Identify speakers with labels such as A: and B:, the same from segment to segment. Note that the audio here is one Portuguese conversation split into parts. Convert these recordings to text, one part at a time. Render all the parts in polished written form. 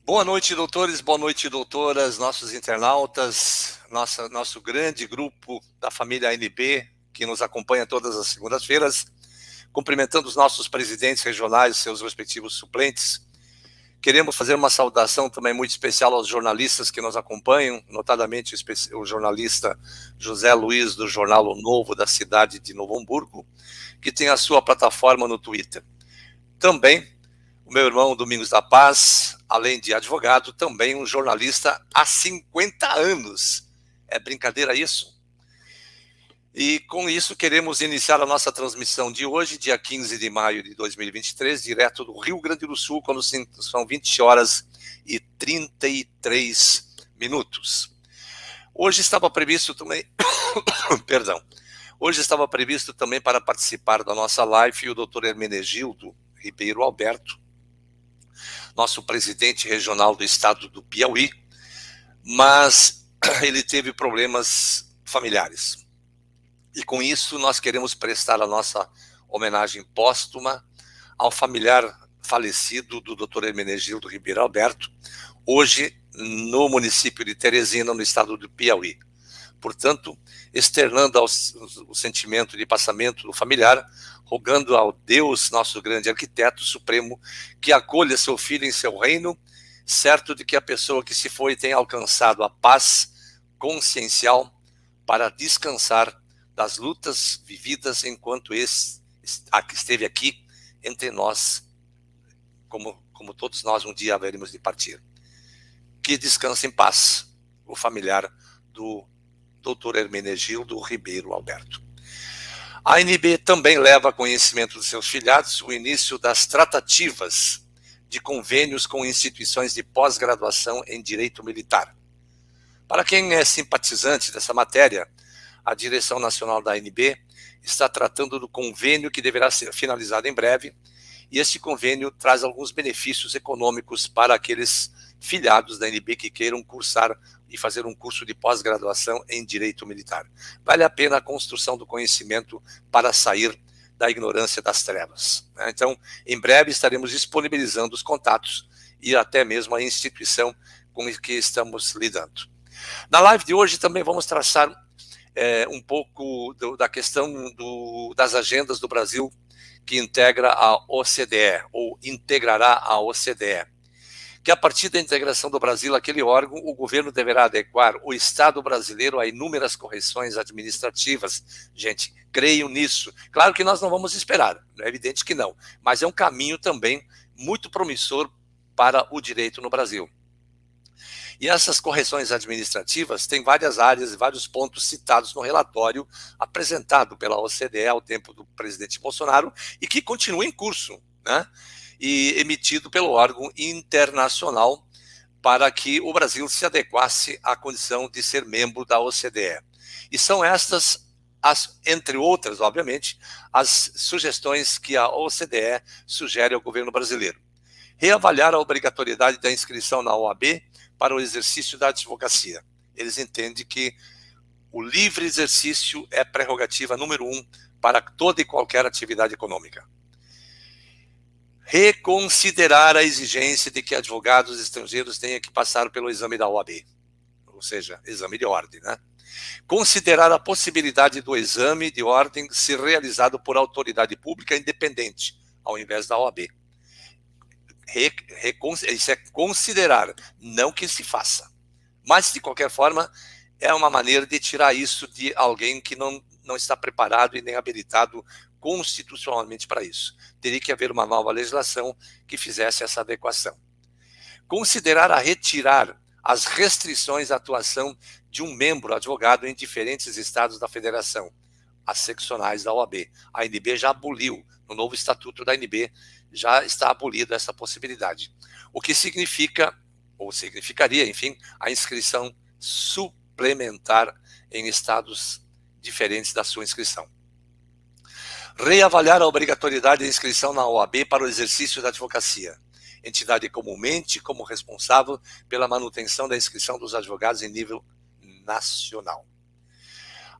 A: Boa noite, doutores, boa noite, doutoras, nossos internautas, nosso grande grupo da família ANB, que nos acompanha todas as segundas-feiras, cumprimentando os nossos presidentes regionais, seus respectivos suplentes. Queremos fazer uma saudação também muito especial aos jornalistas que nos acompanham, notadamente o jornalista José Luiz, do jornal O Novo, da cidade de Novo Hamburgo, que tem a sua plataforma no Twitter. Também o meu irmão Domingos da Paz, além de advogado, também um jornalista há 50 anos. É brincadeira isso? E com isso queremos iniciar a nossa transmissão de hoje, dia 15 de maio de 2023, direto do Rio Grande do Sul, quando são 20 horas e 33 minutos. Hoje estava previsto também, perdão, hoje estava previsto também para participar da nossa live o doutor Hermenegildo Ribeiro Alberto, nosso presidente regional do estado do Piauí, mas ele teve problemas familiares. E com isso nós queremos prestar a nossa homenagem póstuma ao familiar falecido do Dr. Hermenegildo Ribeiro Alberto, hoje no município de Teresina, no estado do Piauí. Portanto, externando o sentimento de passamento do familiar, rogando ao Deus, nosso grande arquiteto supremo, que acolha seu filho em seu reino, certo de que a pessoa que se foi tenha alcançado a paz consciencial para descansar das lutas vividas enquanto esteve aqui entre nós, como todos nós um dia haveremos de partir. Que descanse em paz o familiar do Dr. Hermenegildo Ribeiro Alberto. A ANB também leva a conhecimento dos seus filiados o início das tratativas de convênios com instituições de pós-graduação em Direito Militar. Para quem é simpatizante dessa matéria, a direção nacional da ANB está tratando do convênio que deverá ser finalizado em breve, e este convênio traz alguns benefícios econômicos para aqueles filiados da ANB que queiram cursar e fazer um curso de pós-graduação em Direito Militar. Vale a pena a construção do conhecimento para sair da ignorância das trevas. Então, em breve estaremos disponibilizando os contatos e até mesmo a instituição com que estamos lidando. Na live de hoje também vamos traçar um pouco da questão das agendas do Brasil que integra a OCDE, ou integrará a OCDE. Que a partir da integração do Brasil àquele órgão, o governo deverá adequar o Estado brasileiro a inúmeras correções administrativas. Gente, creio nisso. Claro que nós não vamos esperar, é evidente que não, mas é um caminho também muito promissor para o direito no Brasil. E essas correções administrativas têm várias áreas e vários pontos citados no relatório apresentado pela OCDE ao tempo do presidente Bolsonaro e que continua em curso, né? E emitido pelo órgão internacional para que o Brasil se adequasse à condição de ser membro da OCDE. E são estas, entre outras, obviamente, as sugestões que a OCDE sugere ao governo brasileiro. Reavaliar a obrigatoriedade da inscrição na OAB para o exercício da advocacia. Eles entendem que o livre exercício é prerrogativa número 1 para toda e qualquer atividade econômica. Reconsiderar a exigência de que advogados estrangeiros tenham que passar pelo exame da OAB, ou seja, exame de ordem, né? Considerar a possibilidade do exame de ordem ser realizado por autoridade pública independente, ao invés da OAB. Isso é considerar, não que se faça. Mas, de qualquer forma, é uma maneira de tirar isso de alguém que não está preparado e nem habilitado constitucionalmente para isso. Teria que haver uma nova legislação que fizesse essa adequação. Considerar a retirar as restrições à atuação de um membro advogado em diferentes estados da federação, as seccionais da OAB. A ANB já aboliu, no novo estatuto da ANB, já está abolida essa possibilidade. O que significa, ou significaria, enfim, a inscrição suplementar em estados diferentes da sua inscrição. Reavaliar a obrigatoriedade da inscrição na OAB para o exercício da advocacia, entidade comumente como responsável pela manutenção da inscrição dos advogados em nível nacional.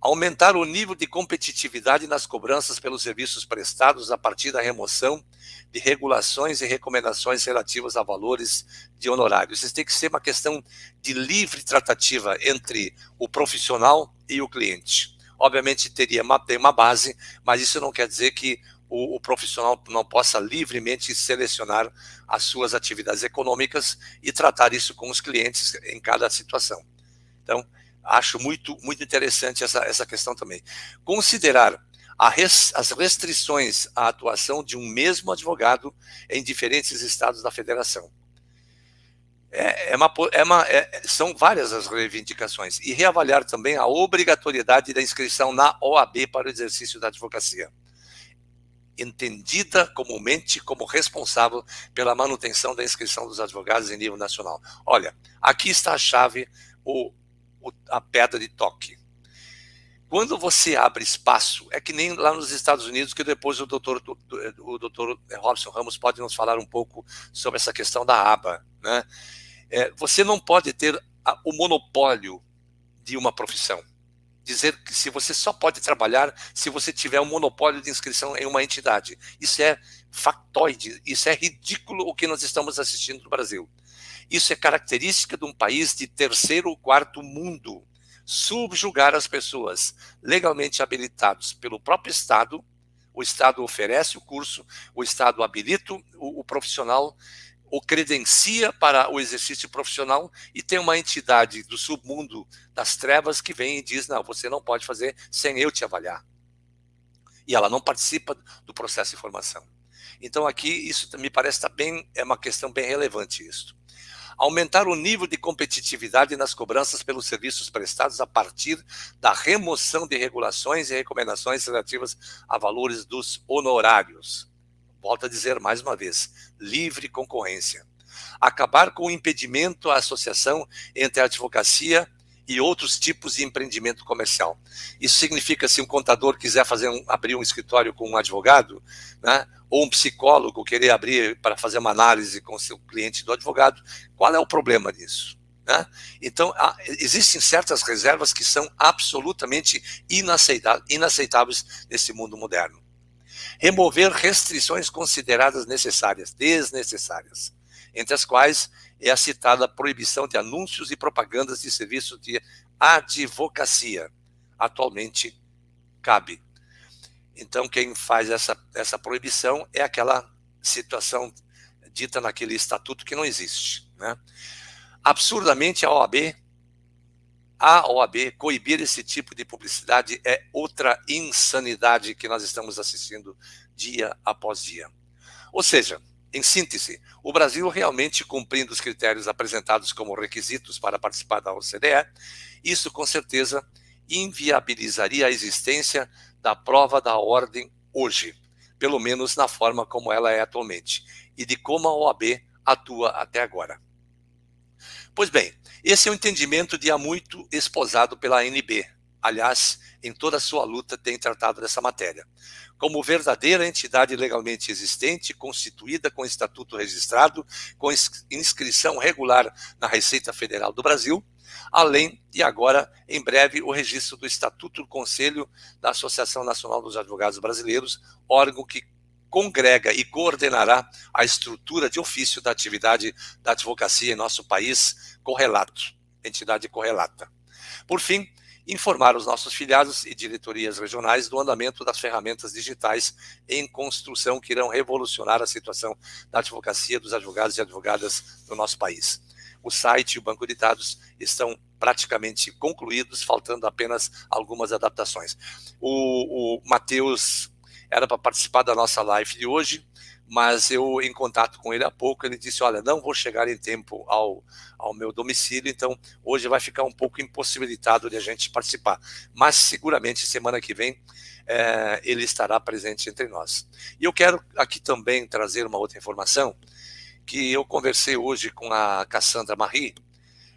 A: Aumentar o nível de competitividade nas cobranças pelos serviços prestados a partir da remoção de regulações e recomendações relativas a valores de honorários. Isso tem que ser uma questão de livre tratativa entre o profissional e o cliente. Obviamente tem uma base, mas isso não quer dizer que o profissional não possa livremente selecionar as suas atividades econômicas e tratar isso com os clientes em cada situação. Então, acho muito interessante essa questão também. Considerar as restrições à atuação de um mesmo advogado em diferentes estados da federação. São várias as reivindicações. E reavaliar também a obrigatoriedade da inscrição na OAB para o exercício da advocacia, entendida comumente como responsável pela manutenção da inscrição dos advogados em nível nacional. Olha, aqui está a chave, a pedra de toque. Quando você abre espaço, é que nem lá nos Estados Unidos, que depois o doutor Robson Ramos pode nos falar um pouco sobre essa questão da aba, né? Você não pode ter o monopólio de uma profissão. Dizer que se você só pode trabalhar se você tiver um monopólio de inscrição em uma entidade. Isso é factoide, isso é ridículo o que nós estamos assistindo no Brasil. Isso é característica de um país de terceiro ou quarto mundo. Subjugar as pessoas legalmente habilitados pelo próprio Estado, o Estado oferece o curso, o Estado habilita o profissional, o credencia para o exercício profissional e tem uma entidade do submundo das trevas que vem e diz, não, você não pode fazer sem eu te avaliar. E ela não participa do processo de formação. Então aqui isso me parece é uma questão bem relevante isso. Aumentar o nível de competitividade nas cobranças pelos serviços prestados a partir da remoção de regulações e recomendações relativas a valores dos honorários. Volto a dizer mais uma vez, livre concorrência. Acabar com o impedimento à associação entre a advocacia e outros tipos de empreendimento comercial. Isso significa, se um contador quiser abrir um escritório com um advogado, né, ou um psicólogo querer abrir para fazer uma análise com o seu cliente do advogado, qual é o problema disso? Né? Então, existem certas reservas que são absolutamente inaceitáveis nesse mundo moderno. Remover restrições consideradas desnecessárias, entre as quais é a citada proibição de anúncios e propagandas de serviço de advocacia. Atualmente cabe. Então, quem faz essa proibição é aquela situação dita naquele estatuto que não existe, né? Absurdamente, a OAB coibir esse tipo de publicidade é outra insanidade que nós estamos assistindo dia após dia. Ou seja, em síntese, o Brasil realmente cumprindo os critérios apresentados como requisitos para participar da OCDE, isso com certeza inviabilizaria a existência da prova da ordem hoje, pelo menos na forma como ela é atualmente, e de como a OAB atua até agora. Pois bem, esse é o entendimento de há muito esposado pela ANB. Aliás, em toda a sua luta tem tratado dessa matéria. Como verdadeira entidade legalmente existente, constituída com estatuto registrado, com inscrição regular na Receita Federal do Brasil, além de agora, em breve, o registro do Estatuto do Conselho da Associação Nacional dos Advogados Brasileiros, órgão que congrega e coordenará a estrutura de ofício da atividade da advocacia em nosso país, entidade correlata. Por fim, informar os nossos filiados e diretorias regionais do andamento das ferramentas digitais em construção que irão revolucionar a situação da advocacia, dos advogados e advogadas do nosso país. O site e o banco de dados estão praticamente concluídos, faltando apenas algumas adaptações. O Matheus era para participar da nossa live de hoje, mas eu, em contato com ele há pouco, ele disse, olha, não vou chegar em tempo ao meu domicílio, então hoje vai ficar um pouco impossibilitado de a gente participar. Mas seguramente semana que vem ele estará presente entre nós. E eu quero aqui também trazer uma outra informação, que eu conversei hoje com a Cassandra Marie.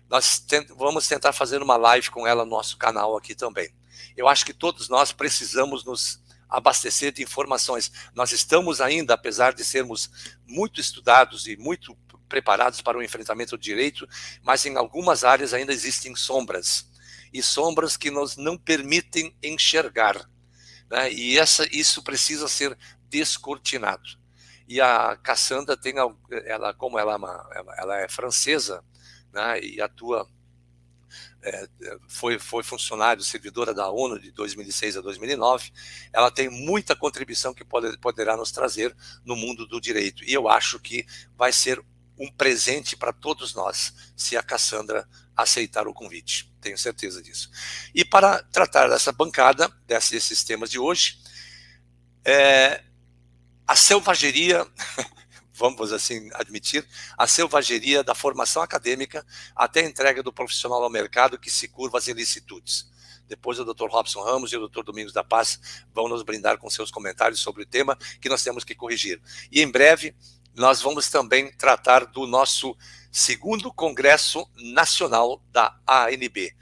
A: Nós vamos tentar fazer uma live com ela no nosso canal aqui também. Eu acho que todos nós precisamos nos abastecer de informações. Nós estamos ainda, apesar de sermos muito estudados e muito preparados para o enfrentamento do direito, mas em algumas áreas ainda existem sombras. e sombras que nos não permitem enxergar, né? E isso precisa ser descortinado. E a Cassandra tem, ela, como ela é francesa, né, e atua, foi funcionário, servidora da ONU de 2006 a 2009, ela tem muita contribuição que poderá nos trazer no mundo do direito. E eu acho que vai ser um presente para todos nós, se a Cassandra aceitar o convite. Tenho certeza disso. E para tratar dessa bancada, desses temas de hoje, a selvageria, vamos assim admitir, a selvageria da formação acadêmica até a entrega do profissional ao mercado que se curva às ilicitudes. Depois o Dr. Robson Ramos e o Dr. Domingos da Paz vão nos brindar com seus comentários sobre o tema que nós temos que corrigir. E em breve nós vamos também tratar do nosso segundo Congresso Nacional da ANB.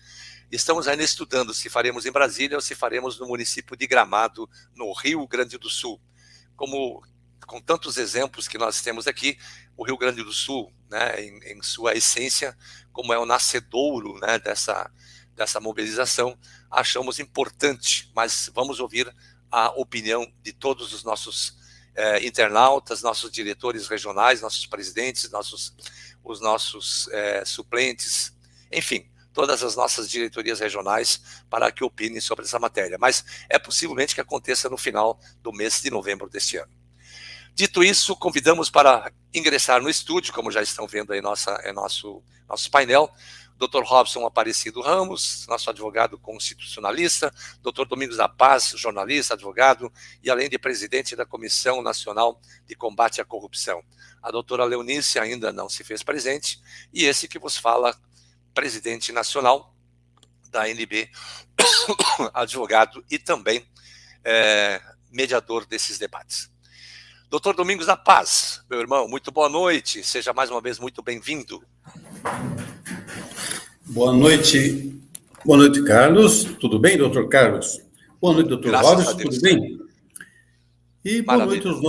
A: Estamos ainda estudando se faremos em Brasília ou se faremos no município de Gramado, no Rio Grande do Sul. Com tantos exemplos que nós temos aqui, o Rio Grande do Sul, né, em sua essência, como é o nascedouro, né, dessa mobilização, achamos importante, mas vamos ouvir a opinião de todos os nossos internautas, nossos diretores regionais, nossos presidentes, os nossos suplentes, enfim, todas as nossas diretorias regionais para que opinem sobre essa matéria. Mas é possivelmente que aconteça no final do mês de novembro deste ano. Dito isso, convidamos para ingressar no estúdio, como já estão vendo aí nosso painel, Dr. Robson Aparecido Ramos, nosso advogado constitucionalista, Dr. Domingos da Paz, jornalista, advogado, e além de presidente da Comissão Nacional de Combate à Corrupção. A doutora Leonice ainda não se fez presente, e esse que vos fala, presidente nacional da ANB, advogado e também mediador desses debates. Doutor Domingos da Paz, meu irmão, muito boa noite, seja mais uma vez muito bem-vindo.
B: Boa noite, Carlos, tudo bem, doutor Carlos? Boa noite, doutor Robson, tudo bem? E boa noite aos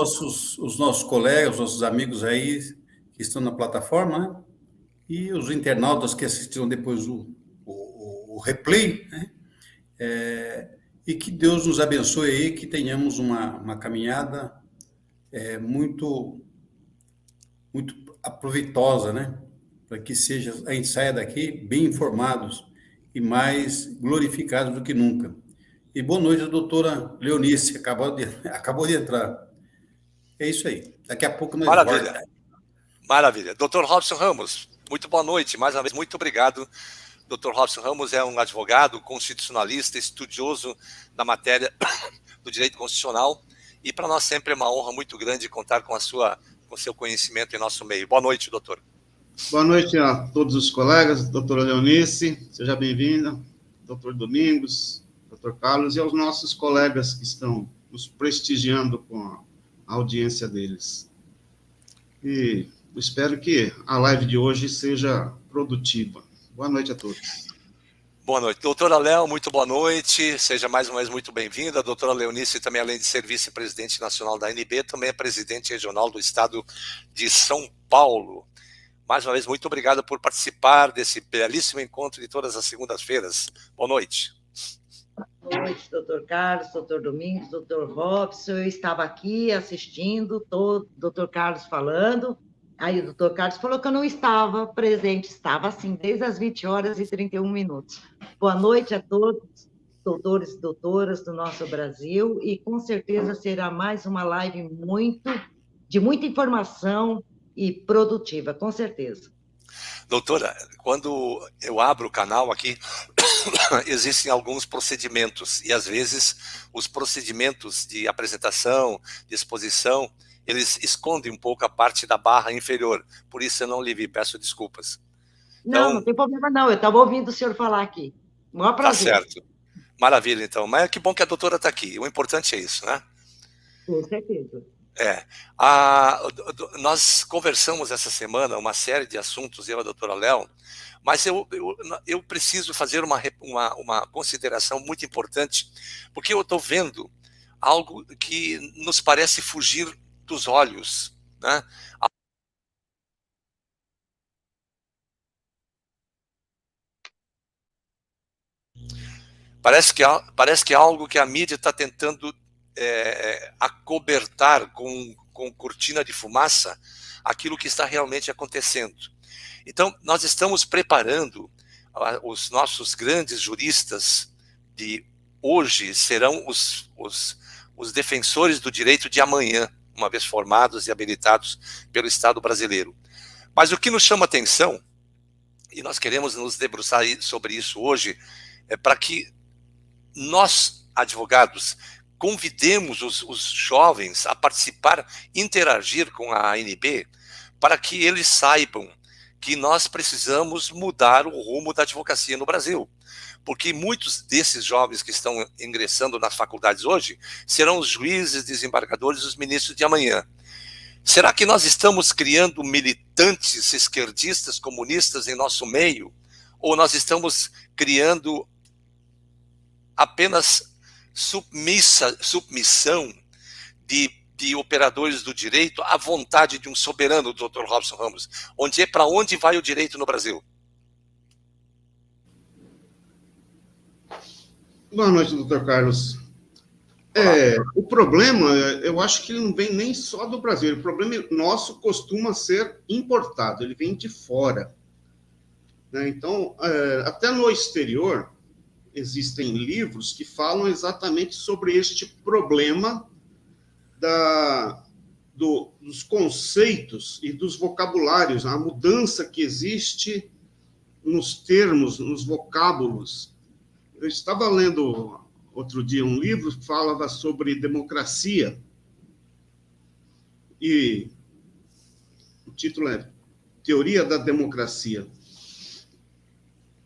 B: nossos colegas, os nossos amigos aí que estão na plataforma, né? E os internautas que assistiram depois o replay, né? E que Deus nos abençoe aí, que tenhamos uma caminhada muito aproveitosa, né? Para que a gente saia daqui bem informados e mais glorificados do que nunca. E boa noite, a doutora Leonice, acabou de entrar. É isso aí. Daqui a pouco nós
A: voltamos. Maravilha. Doutor Robson Ramos, muito boa noite. Mais uma vez, muito obrigado. Dr. Robson Ramos é um advogado, constitucionalista, estudioso da matéria do direito constitucional, e para nós sempre é uma honra muito grande contar com seu conhecimento em nosso meio. Boa noite, doutor.
C: Boa noite a todos os colegas, doutora Leonice, seja bem-vinda, doutor Domingos, doutor Carlos, e aos nossos colegas que estão nos prestigiando com a audiência deles. E espero que a live de hoje seja produtiva. Boa noite a todos.
A: Boa noite. Doutora Léo, muito boa noite. Seja mais uma vez muito bem-vinda. A doutora Leonice também, além de ser vice-presidente nacional da ANB, também é presidente regional do estado de São Paulo. Mais uma vez, muito obrigado por participar desse belíssimo encontro de todas as segundas-feiras. Boa noite.
D: Boa noite, doutor Carlos, doutor Domingos, doutor Robson. Eu estava aqui assistindo, o doutor Carlos falando. Aí o doutor Carlos falou que eu não estava presente, estava assim, desde as 20h31. Boa noite a todos, doutores e doutoras do nosso Brasil, e com certeza será mais uma live de muita informação e produtiva, com certeza.
A: Doutora, quando eu abro o canal aqui, existem alguns procedimentos, e às vezes os procedimentos de apresentação, de exposição, eles escondem um pouco a parte da barra inferior, por isso eu não lhe vi, peço desculpas.
D: Então, não tem problema não, eu estava ouvindo o senhor falar aqui. Maior prazer.
A: Tá certo. Maravilha, então. Mas que bom que a doutora está aqui, o importante é isso, né?
D: Com certeza.
A: Nós conversamos essa semana uma série de assuntos, eu e a doutora Léo, mas eu preciso fazer uma consideração muito importante, porque eu estou vendo algo que nos parece fugir dos olhos, né? Parece que é algo que a mídia está tentando acobertar com cortina de fumaça aquilo que está realmente acontecendo. Então, nós estamos preparando os nossos grandes juristas de hoje, serão os defensores do direito de amanhã, uma vez formados e habilitados pelo Estado brasileiro. Mas o que nos chama atenção, e nós queremos nos debruçar sobre isso hoje, é para que nós, advogados, convidemos os jovens a participar, interagir com a ANB, para que eles saibam que nós precisamos mudar o rumo da advocacia no Brasil. Porque muitos desses jovens que estão ingressando nas faculdades hoje serão os juízes, desembargadores, os ministros de amanhã. Será que nós estamos criando militantes esquerdistas, comunistas em nosso meio? Ou nós estamos criando apenas submissão de operadores do direito à vontade de um soberano, Dr. Robson Ramos? Para onde vai o direito no Brasil?
C: Boa noite, doutor Carlos. O problema, eu acho que ele não vem nem só do Brasil. O problema nosso costuma ser importado, ele vem de fora. Então, até no exterior, existem livros que falam exatamente sobre este problema dos conceitos e dos vocabulários, a mudança que existe nos termos, nos vocábulos. Eu estava lendo outro dia um livro que falava sobre democracia, e o título é Teoria da Democracia,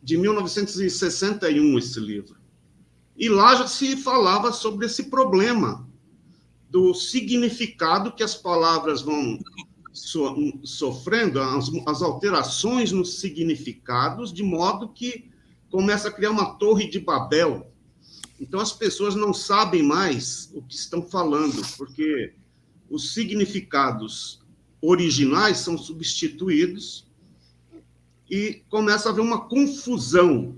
C: de 1961, esse livro. E lá já se falava sobre esse problema do significado que as palavras vão sofrendo, as alterações nos significados, de modo que começa a criar uma torre de Babel. Então, as pessoas não sabem mais o que estão falando, porque os significados originais são substituídos e começa a haver uma confusão.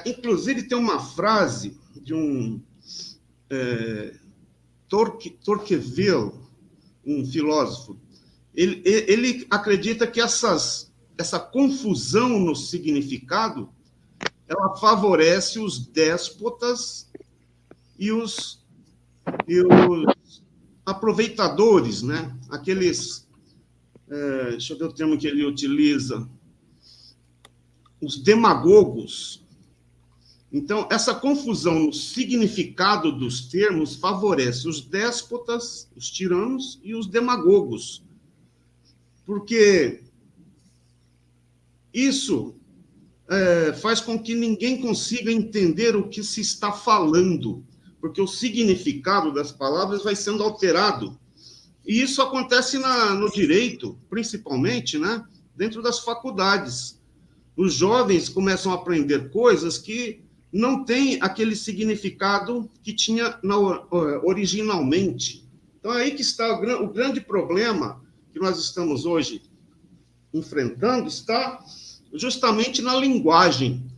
C: Inclusive, tem uma frase de um Tocqueville, um filósofo. Ele acredita que essa confusão no significado ela favorece os déspotas e os aproveitadores, né? Aqueles, deixa eu ver o termo que ele utiliza, os demagogos. Então, essa confusão no significado dos termos favorece os déspotas, os tiranos e os demagogos, porque isso faz com que ninguém consiga entender o que se está falando, porque o significado das palavras vai sendo alterado. E isso acontece no direito, principalmente, né, dentro das faculdades. Os jovens começam a aprender coisas que não têm aquele significado que tinha originalmente. Então, é aí que está o grande problema que nós estamos hoje enfrentando, está justamente na linguagem.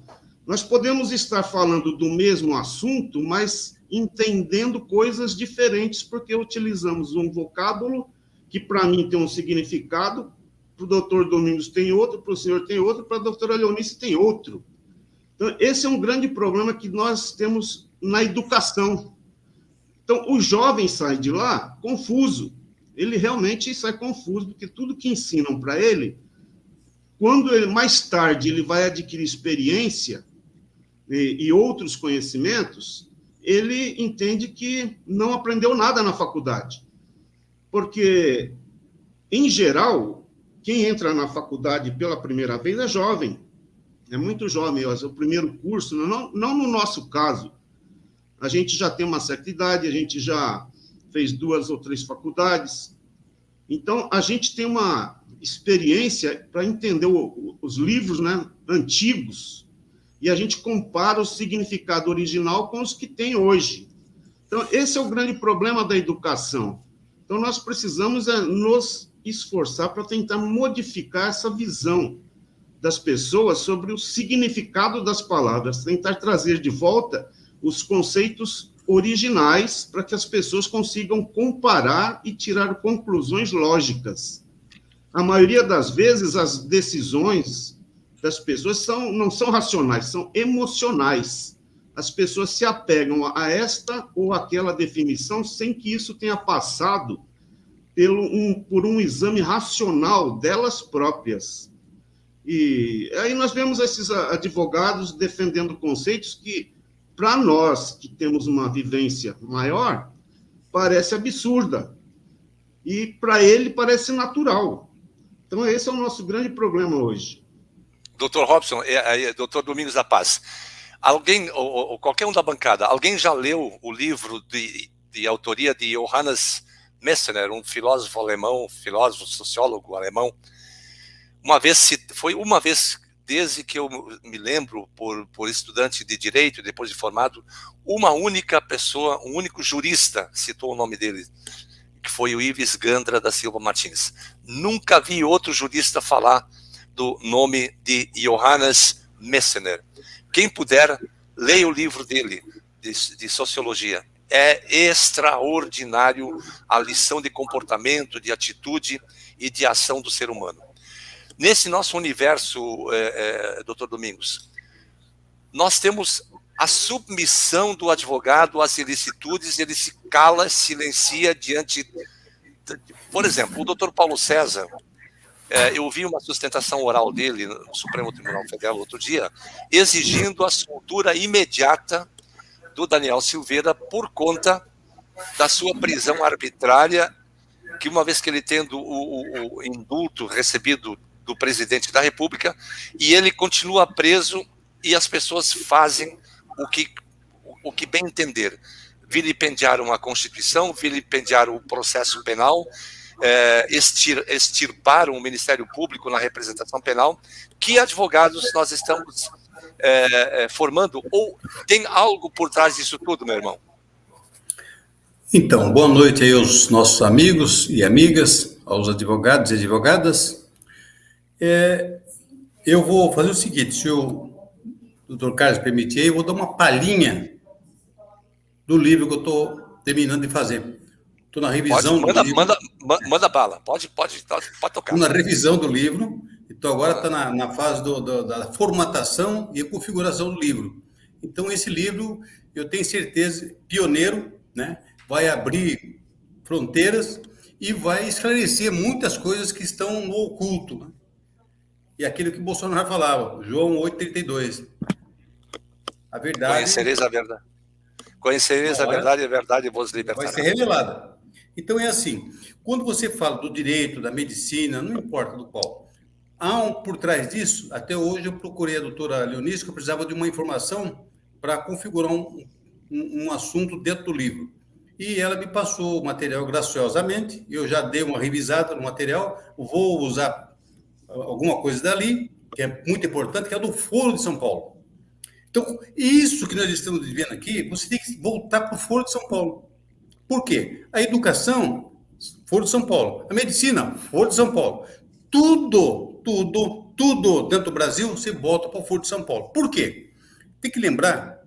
C: Nós podemos estar falando do mesmo assunto, mas entendendo coisas diferentes, porque utilizamos um vocábulo que, para mim, tem um significado, para o doutor Domingos tem outro, para o senhor tem outro, para a doutora Leonice tem outro. Então, esse é um grande problema que nós temos na educação. Então, o jovem sai de lá confuso. Ele realmente sai confuso, porque tudo que ensinam para ele, quando ele, mais tarde ele vai adquirir experiência e outros conhecimentos, ele entende que não aprendeu nada na faculdade. Porque, em geral, quem entra na faculdade pela primeira vez é jovem. É muito jovem, é o primeiro curso, não no nosso caso. A gente já tem uma certa idade, a gente já fez 2 ou 3 faculdades. Então, a gente tem uma experiência para entender os livros, né, antigos, e a gente compara o significado original com os que tem hoje. Então, esse é o grande problema da educação. Então, nós precisamos nos esforçar para tentar modificar essa visão, das pessoas sobre o significado das palavras, tentar trazer de volta os conceitos originais para que as pessoas consigam comparar e tirar conclusões lógicas. A maioria das vezes, as decisões das pessoas não são racionais, são emocionais. As pessoas se apegam a esta ou aquela definição sem que isso tenha passado por um exame racional delas próprias. E aí nós vemos esses advogados defendendo conceitos que, para nós que temos uma vivência maior, parece absurda. E para ele parece natural. Então esse é o nosso grande problema hoje.
A: Dr. Robson, Dr. Domingos da Paz, alguém, ou qualquer um da bancada, alguém já leu o livro de autoria de Johannes Messner, um filósofo alemão, sociólogo alemão? Foi uma vez, desde que eu me lembro, por estudante de direito, depois de formado, uma única pessoa, um único jurista citou o nome dele, que foi o Ives Gandra da Silva Martins. Nunca vi outro jurista falar do nome de Johannes Messner. Quem puder, leia o livro dele, de sociologia. É extraordinário a lição de comportamento, de atitude e de ação do ser humano. Nesse nosso universo, Dr. Domingos, nós temos a submissão do advogado às ilicitudes, ele se cala, silencia diante... Por exemplo, o Dr. Paulo César, eu vi uma sustentação oral dele no Supremo Tribunal Federal outro dia, exigindo a soltura imediata do Daniel Silveira por conta da sua prisão arbitrária, que uma vez que ele tendo o indulto recebido do presidente da República, e ele continua preso e as pessoas fazem o que bem entender. Vilipendiaram a Constituição, vilipendiaram o processo penal, extirparam o Ministério Público na representação penal. Que advogados nós estamos formando? Ou tem algo por trás disso tudo, meu irmão?
B: Então, boa noite aí aos nossos amigos e amigas, aos advogados e advogadas. Eu vou fazer o seguinte, se o doutor Carlos permitir, eu vou dar uma palhinha do livro que eu estou terminando de fazer. Estou na revisão do livro.
A: Manda bala, pode tocar.
B: Estou na revisão do livro, então agora está na fase da formatação e configuração do livro. Então, esse livro, eu tenho certeza, pioneiro, né? Vai abrir fronteiras e vai esclarecer muitas coisas que estão no oculto, né? E aquilo que Bolsonaro falava, João 8,32. A verdade...
A: Conhecereis a verdade. Conhecereis a verdade, e a verdade vos libertará.
B: Vai ser revelada. Então, é assim, quando você fala do direito, da medicina, não importa do qual, por trás disso, até hoje eu procurei a doutora Leonice, que eu precisava de uma informação para configurar um assunto dentro do livro. E ela me passou o material graciosamente, eu já dei uma revisada no material, vou usar alguma coisa dali, que é muito importante, que é do Foro de São Paulo. Então, isso que nós estamos vivendo aqui, você tem que voltar para o Foro de São Paulo. Por quê? A educação, Foro de São Paulo. A medicina, Foro de São Paulo. Tudo dentro do Brasil, você volta para o Foro de São Paulo. Por quê? Tem que lembrar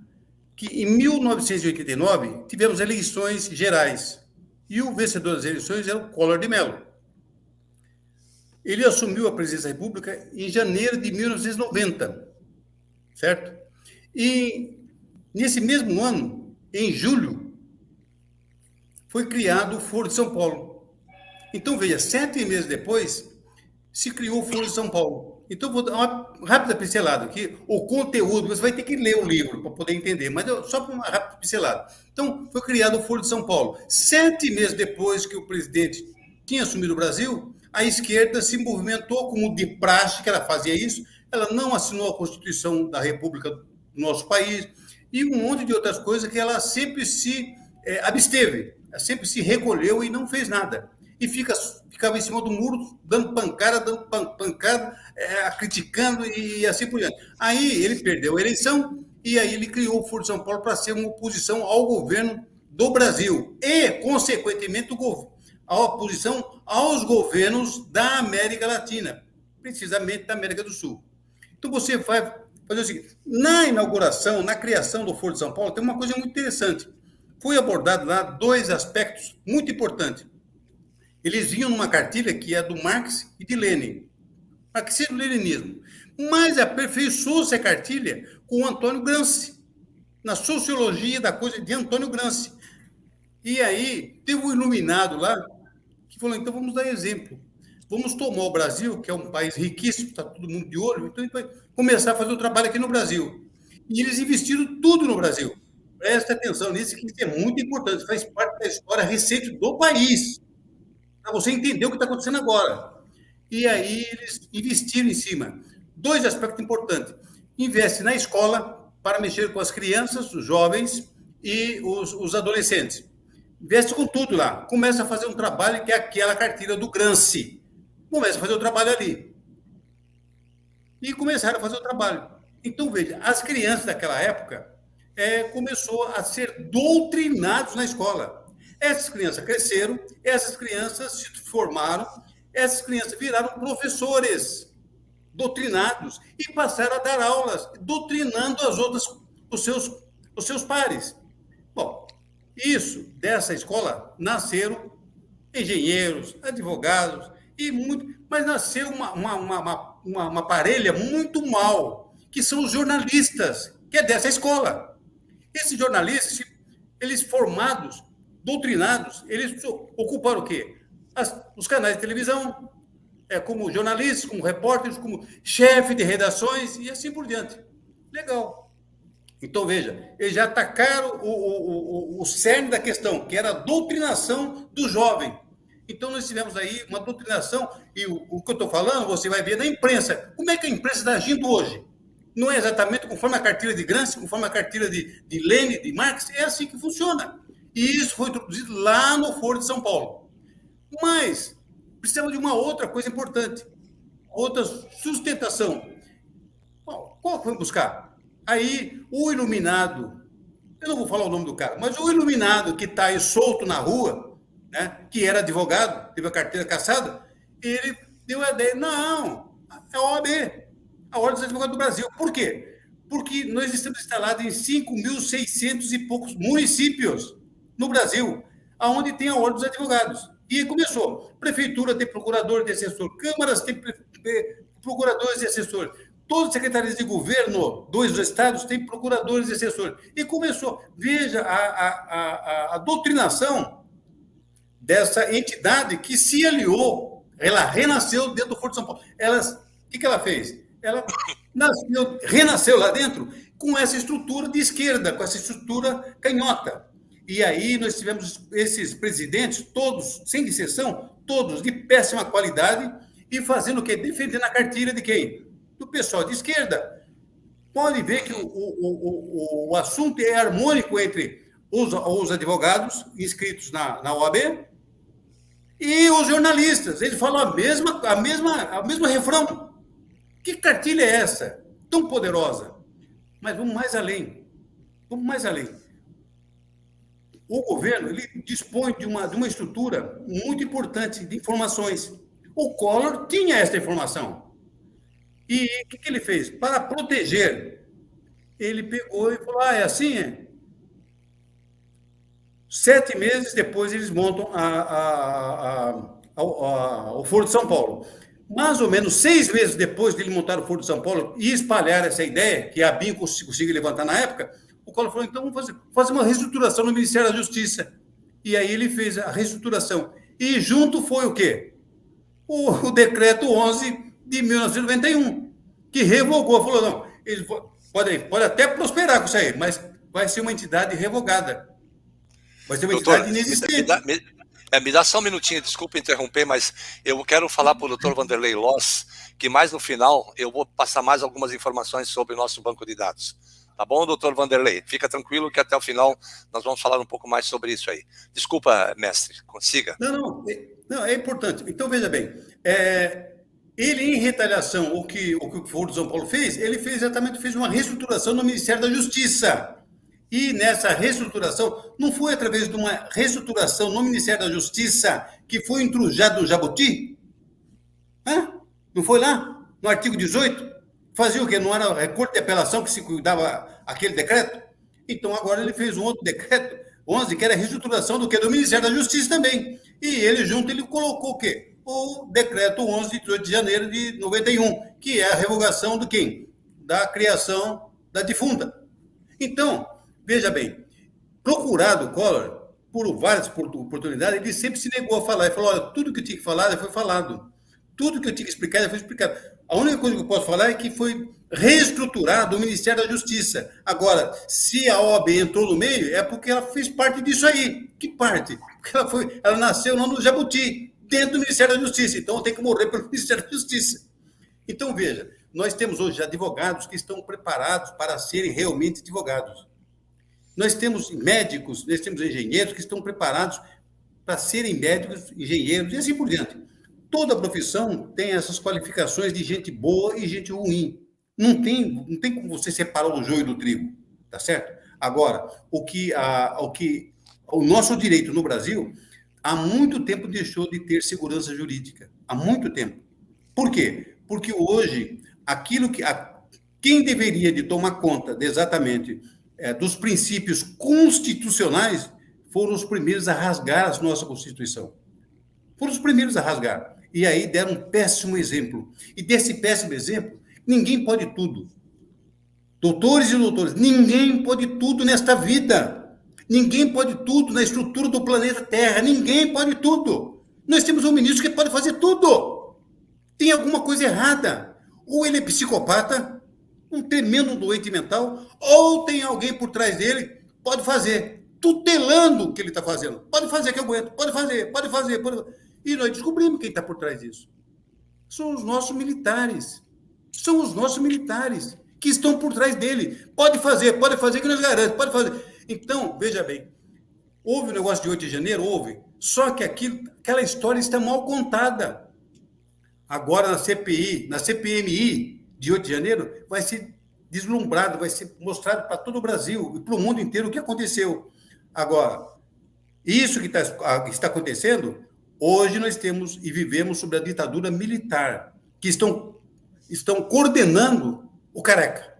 B: que em 1989 tivemos eleições gerais. E o vencedor das eleições era o Collor de Mello. Ele assumiu a presidência da República em janeiro de 1990, certo? E, nesse mesmo ano, em julho, foi criado o Foro de São Paulo. Então, veja, 7 meses depois, se criou o Foro de São Paulo. Então, vou dar uma rápida pincelada aqui. O conteúdo, você vai ter que ler o livro para poder entender, mas só para uma rápida pincelada. Então, foi criado o Foro de São Paulo. 7 meses depois que o presidente tinha assumido o Brasil, a esquerda se movimentou como de praxe, que ela fazia isso, ela não assinou a Constituição da República do nosso país, e um monte de outras coisas que ela sempre se absteve, ela sempre se recolheu e não fez nada. E ficava em cima do muro, dando pancada, criticando e assim por diante. Aí ele perdeu a eleição, e aí ele criou o Foro de São Paulo para ser uma oposição ao governo do Brasil, e, consequentemente, a oposição aos governos da América Latina, precisamente da América do Sul. Então, você vai fazer o seguinte, na inauguração, na criação do Foro de São Paulo, tem uma coisa muito interessante. Foi abordado lá 2 aspectos muito importantes. Eles vinham numa cartilha que é do Marx e de Lenin, marxismo-leninismo, mas aperfeiçoou-se a cartilha com o Antônio Gramsci, na sociologia da coisa de Antônio Gramsci. E aí, teve um iluminado lá que falou, então vamos dar exemplo. Vamos tomar o Brasil, que é um país riquíssimo, está todo mundo de olho, então a gente vai começar a fazer o trabalho aqui no Brasil. E eles investiram tudo no Brasil. Presta atenção nisso, que isso é muito importante, faz parte da história recente do país, para você entender o que está acontecendo agora. E aí eles investiram em cima. 2 aspectos importantes. Investe na escola para mexer com as crianças, os jovens e os adolescentes. Investe com tudo lá. Começa a fazer um trabalho que é aquela cartilha do Gramsci. Começa a fazer o trabalho ali. E começaram a fazer o trabalho. Então, veja, as crianças daquela época começou a ser doutrinados na escola. Essas crianças cresceram, essas crianças se formaram, essas crianças viraram professores doutrinados e passaram a dar aulas, doutrinando os seus pares. Bom, dessa escola nasceram engenheiros, advogados, mas nasceu uma parelha muito mal, que são os jornalistas, que é dessa escola. Esses jornalistas, eles formados, doutrinados, eles ocuparam o quê? Os canais de televisão, como jornalistas, como repórteres, como chefe de redações e assim por diante. Legal. Então, veja, eles já atacaram o cerne da questão, que era a doutrinação do jovem. Então, nós tivemos aí uma doutrinação, e o que eu estou falando, você vai ver na imprensa. Como é que a imprensa está agindo hoje? Não é exatamente conforme a cartilha de Gramsci, conforme a cartilha de Lenin, de Marx, é assim que funciona. E isso foi introduzido lá no Foro de São Paulo. Mas precisamos de uma outra coisa importante, outra sustentação. Qual foi buscar? Aí, o iluminado, eu não vou falar o nome do cara, mas o iluminado que está aí solto na rua, né, que era advogado, teve a carteira cassada, ele deu a ideia, não, é a OAB, a Ordem dos Advogados do Brasil. Por quê? Porque nós estamos instalados em 5.600 e poucos municípios no Brasil, onde tem a Ordem dos Advogados. E aí começou. Prefeitura tem procurador de assessor, câmaras tem procuradores de assessor, todas as secretarias de governo dos estados têm procuradores de assessor. E começou. Veja a doutrinação dessa entidade que se aliou, ela renasceu dentro do Foro de São Paulo. O que ela fez? Ela renasceu lá dentro com essa estrutura de esquerda, com essa estrutura canhota. E aí nós tivemos esses presidentes, todos, sem exceção, todos de péssima qualidade, e fazendo o quê? Defendendo a cartilha de quem? Do pessoal de esquerda. Pode ver que o assunto é harmônico entre os advogados inscritos na OAB e os jornalistas. Eles falam a mesma refrão. Que cartilha é essa? Tão poderosa. Mas vamos mais além. Vamos mais além. O governo ele dispõe de uma estrutura muito importante de informações. O Collor tinha essa informação. E o que ele fez? Para proteger, ele pegou e falou, é assim? É? 7 meses depois, eles montam o Foro de São Paulo. Mais ou menos 6 meses depois de ele montar o Foro de São Paulo e espalhar essa ideia, que a BIM conseguiu levantar na época, o Collor falou, então vamos fazer uma reestruturação no Ministério da Justiça. E aí ele fez a reestruturação. E junto foi o quê? O decreto 11 de 1991, que revogou, falou, não, ele pode até prosperar com isso aí, mas vai ser uma entidade revogada. Vai ser uma entidade inexistente.
A: Me dá só um minutinho, desculpa interromper, mas eu quero falar para o doutor Vanderlei Loss, que mais no final eu vou passar mais algumas informações sobre o nosso banco de dados. Tá bom, doutor Vanderlei? Fica tranquilo que até o final nós vamos falar um pouco mais sobre isso aí. Desculpa, mestre, consiga.
B: Não, é importante. Então, veja bem, ele, em retaliação, o que o Foro de São Paulo fez, ele fez uma reestruturação no Ministério da Justiça. E nessa reestruturação, não foi através de uma reestruturação no Ministério da Justiça que foi intrujado no Jabuti? Não foi lá? No artigo 18? Fazia o quê? Não era a Corte de Apelação que se cuidava aquele decreto? Então, agora ele fez um outro decreto, 11, que era a reestruturação do quê? Do Ministério da Justiça também. E ele, junto, ele colocou o quê? O decreto 11, de 18 de janeiro de 91, que é a revogação do quem? Da criação da defunta. Então, veja bem, procurado o Collor, por várias oportunidades, ele sempre se negou a falar. Ele falou, olha, tudo que eu tinha que falar já foi falado. Tudo que eu tinha que explicar já foi explicado. A única coisa que eu posso falar é que foi reestruturado o Ministério da Justiça. Agora, se a OAB entrou no meio, é porque ela fez parte disso aí. Que parte? Porque ela nasceu lá no Jabuti, dentro do Ministério da Justiça. Então, tem que morrer pelo Ministério da Justiça. Então, veja, nós temos hoje advogados que estão preparados para serem realmente advogados. Nós temos médicos, nós temos engenheiros que estão preparados para serem médicos, engenheiros e assim por diante. Toda profissão tem essas qualificações de gente boa e gente ruim. Não tem como você separar o joio do trigo, tá certo? Agora, o nosso direito no Brasil, há muito tempo deixou de ter segurança jurídica. Há muito tempo. Por quê? Porque hoje, quem deveria de tomar conta exatamente dos princípios constitucionais foram os primeiros a rasgar a nossa Constituição. Foram os primeiros a rasgar. E aí deram um péssimo exemplo. E desse péssimo exemplo, ninguém pode tudo. Doutores e doutores, ninguém pode tudo nesta vida. Ninguém pode tudo na estrutura do planeta Terra. Ninguém pode tudo. Nós temos um ministro que pode fazer tudo. Tem alguma coisa errada. Ou ele é psicopata, um tremendo doente mental, ou tem alguém por trás dele, pode fazer, tutelando o que ele está fazendo. Pode fazer que eu aguento, pode fazer. E nós descobrimos quem está por trás disso. São os nossos militares. São os nossos militares que estão por trás dele. Pode fazer que nós garantamos, pode fazer. Então, veja bem, houve o negócio de 8 de janeiro? Houve. Só que aquela história está mal contada. Agora, na CPMI de 8 de janeiro, vai ser deslumbrado, vai ser mostrado para todo o Brasil e para o mundo inteiro o que aconteceu. Agora, isso que está acontecendo, hoje nós temos e vivemos sob a ditadura militar, que estão coordenando o Careca.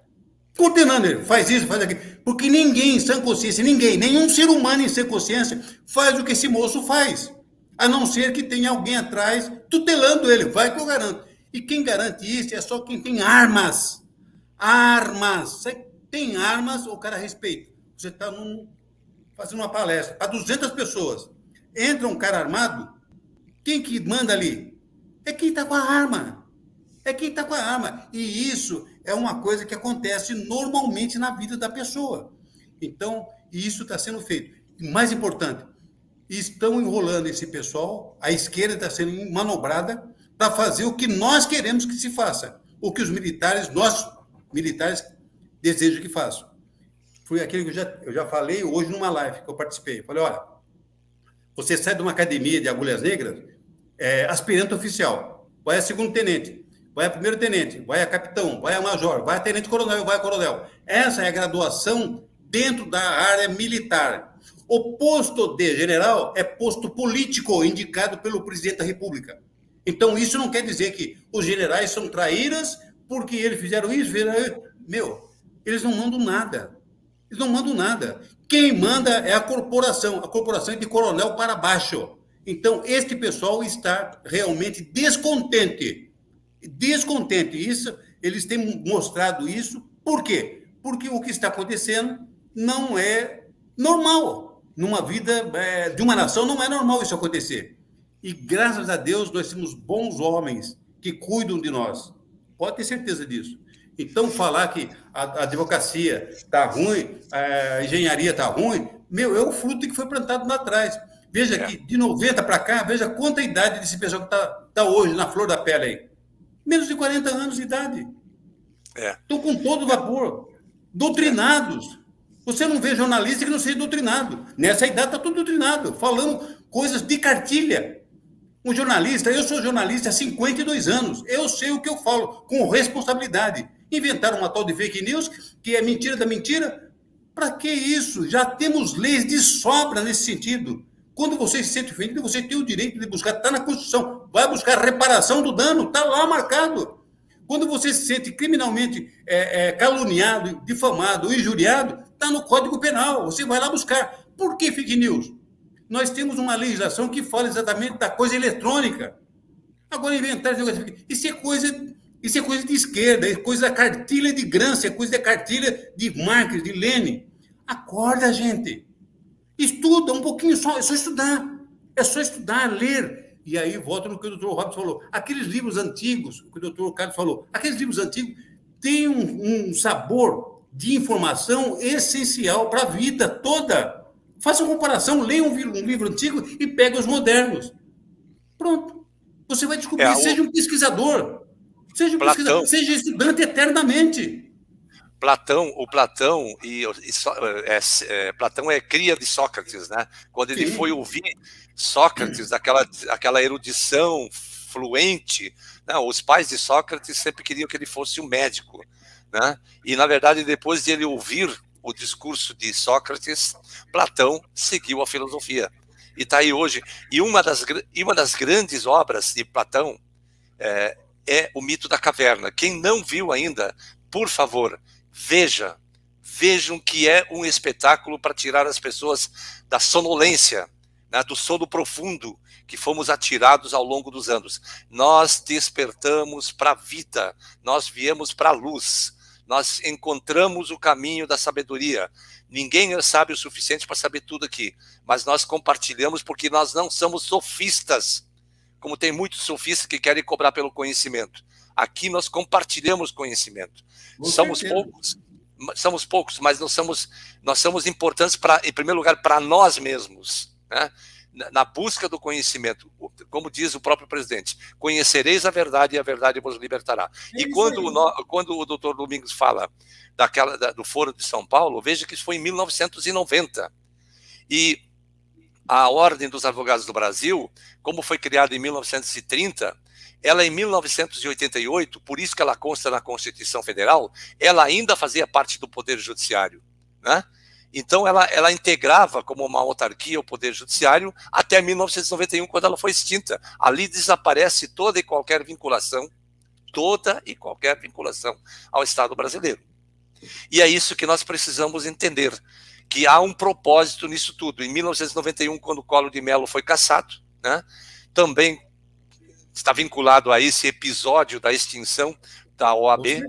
B: Coordenando ele, faz isso, faz aquilo. Porque ninguém em sã consciência, nenhum ser humano em sã consciência faz o que esse moço faz. A não ser que tenha alguém atrás tutelando ele, vai que eu garanto. E quem garante isso é só quem tem armas. Armas. Você tem armas, o cara respeita. Você está fazendo uma palestra para 200 pessoas. Entra um cara armado, quem que manda ali? É quem está com a arma. E isso é uma coisa que acontece normalmente na vida da pessoa. Então, isso está sendo feito. E mais importante, estão enrolando esse pessoal, a esquerda está sendo manobrada para fazer o que nós queremos que se faça, o que os militares, nossos militares, desejam que façam. Foi aquilo que eu já falei hoje numa live que eu participei. Falei, olha, você sai de uma academia de agulhas negras, aspirante oficial, vai a segundo-tenente, vai a primeiro-tenente, vai a capitão, vai a major, vai a tenente-coronel, vai a coronel. Essa é a graduação dentro da área militar. O posto de general é posto político, indicado pelo presidente da República. Então, isso não quer dizer que os generais são traíras porque eles fizeram isso, eles não mandam nada. Eles não mandam nada. Quem manda é a corporação é de coronel para baixo. Então, este pessoal está realmente descontente. Isso, eles têm mostrado isso. Por quê? Porque o que está acontecendo não é normal. Numa vida de uma nação, não é normal isso acontecer. E, graças a Deus, nós temos bons homens que cuidam de nós. Pode ter certeza disso. Então, falar que a advocacia está ruim, a engenharia está ruim, é o fruto que foi plantado lá atrás. Veja que, de 90 para cá, veja quanta idade desse pessoal que está hoje na flor da pele aí. Menos de 40 anos de idade. Estão com todo vapor. Doutrinados. Você não vê jornalista que não seja doutrinado. Nessa idade está tudo doutrinado, falando coisas de cartilha. Eu sou jornalista há 52 anos. Eu sei o que eu falo, com responsabilidade. Inventaram uma tal de fake news, que é mentira da mentira. Para que isso? Já temos leis de sobra nesse sentido. Quando você se sente ofendido, você tem o direito de buscar, está na Constituição. Vai buscar reparação do dano, está lá marcado. Quando você se sente criminalmente caluniado, difamado, injuriado, está no Código Penal. Você vai lá buscar. Por que fake news? Nós temos uma legislação que fala exatamente da coisa eletrônica. Agora, inventar isso é coisa de esquerda, é coisa da cartilha de Gramsci, é coisa da cartilha de Marx, de Lenin. Acorda, gente. Estuda um pouquinho só, é só estudar. É só estudar, ler. E aí, volta no que o doutor Robson falou. Aqueles livros antigos, o que o doutor Carlos falou, aqueles livros antigos têm um sabor de informação essencial para a vida toda. Faça uma comparação, leia um livro antigo e pega os modernos. Pronto. Você vai descobrir. Seja um pesquisador. Seja estudante eternamente.
A: Platão Platão é cria de Sócrates, né? Quando ele foi ouvir Sócrates, aquela erudição fluente, né? Os pais de Sócrates sempre queriam que ele fosse um médico, né? E na verdade, depois de ele ouvir o discurso de Sócrates, Platão seguiu a filosofia e está aí hoje. E uma das grandes obras de Platão é o Mito da Caverna. Quem não viu ainda, por favor, vejam que é um espetáculo para tirar as pessoas da sonolência, né, do sono profundo que fomos atirados ao longo dos anos. Nós despertamos para a vida, nós viemos para a luz, nós encontramos o caminho da sabedoria. Ninguém sabe o suficiente para saber tudo aqui, mas nós compartilhamos porque nós não somos sofistas, como tem muitos sofistas que querem cobrar pelo conhecimento. Aqui nós compartilhamos conhecimento. Somos poucos, mas nós somos importantes, em primeiro lugar, para nós mesmos, né? Na busca do conhecimento. Como diz o próprio presidente, conhecereis a verdade e a verdade vos libertará. E quando o doutor Domingos fala do Foro de São Paulo, veja que isso foi em 1990. E a Ordem dos Advogados do Brasil, como foi criada em 1930, ela em 1988, por isso que ela consta na Constituição Federal, ela ainda fazia parte do Poder Judiciário, né? Então ela integrava como uma autarquia o Poder Judiciário até 1991, quando ela foi extinta. Ali desaparece toda e qualquer vinculação ao Estado brasileiro. E é isso que nós precisamos entender, que há um propósito nisso tudo. Em 1991, quando o Collor de Mello foi cassado, né, também está vinculado a esse episódio da extinção da OAB,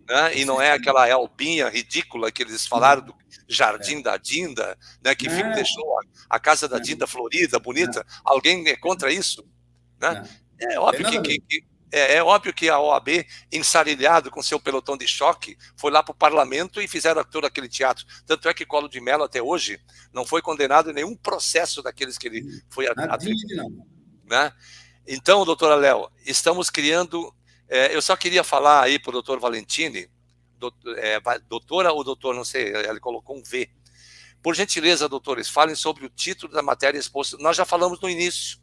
A: né, e não é aquela albinha ridícula que eles falaram do Jardim da Dinda, né, que deixou a casa da Dinda florida, bonita. Alguém é contra isso? Né? É óbvio que a OAB, ensarilhado com seu pelotão de choque, foi lá para o parlamento e fizeram todo aquele teatro. Tanto é que Collor de Mello, até hoje, não foi condenado em nenhum processo daqueles que ele foi atribuído. Né? Então, doutora Léo, estamos criando... eu só queria falar aí para o doutor Valentini, doutora ou doutor, não sei, ele colocou um V. Por gentileza, doutores, falem sobre o título da matéria exposta. Nós já falamos no início,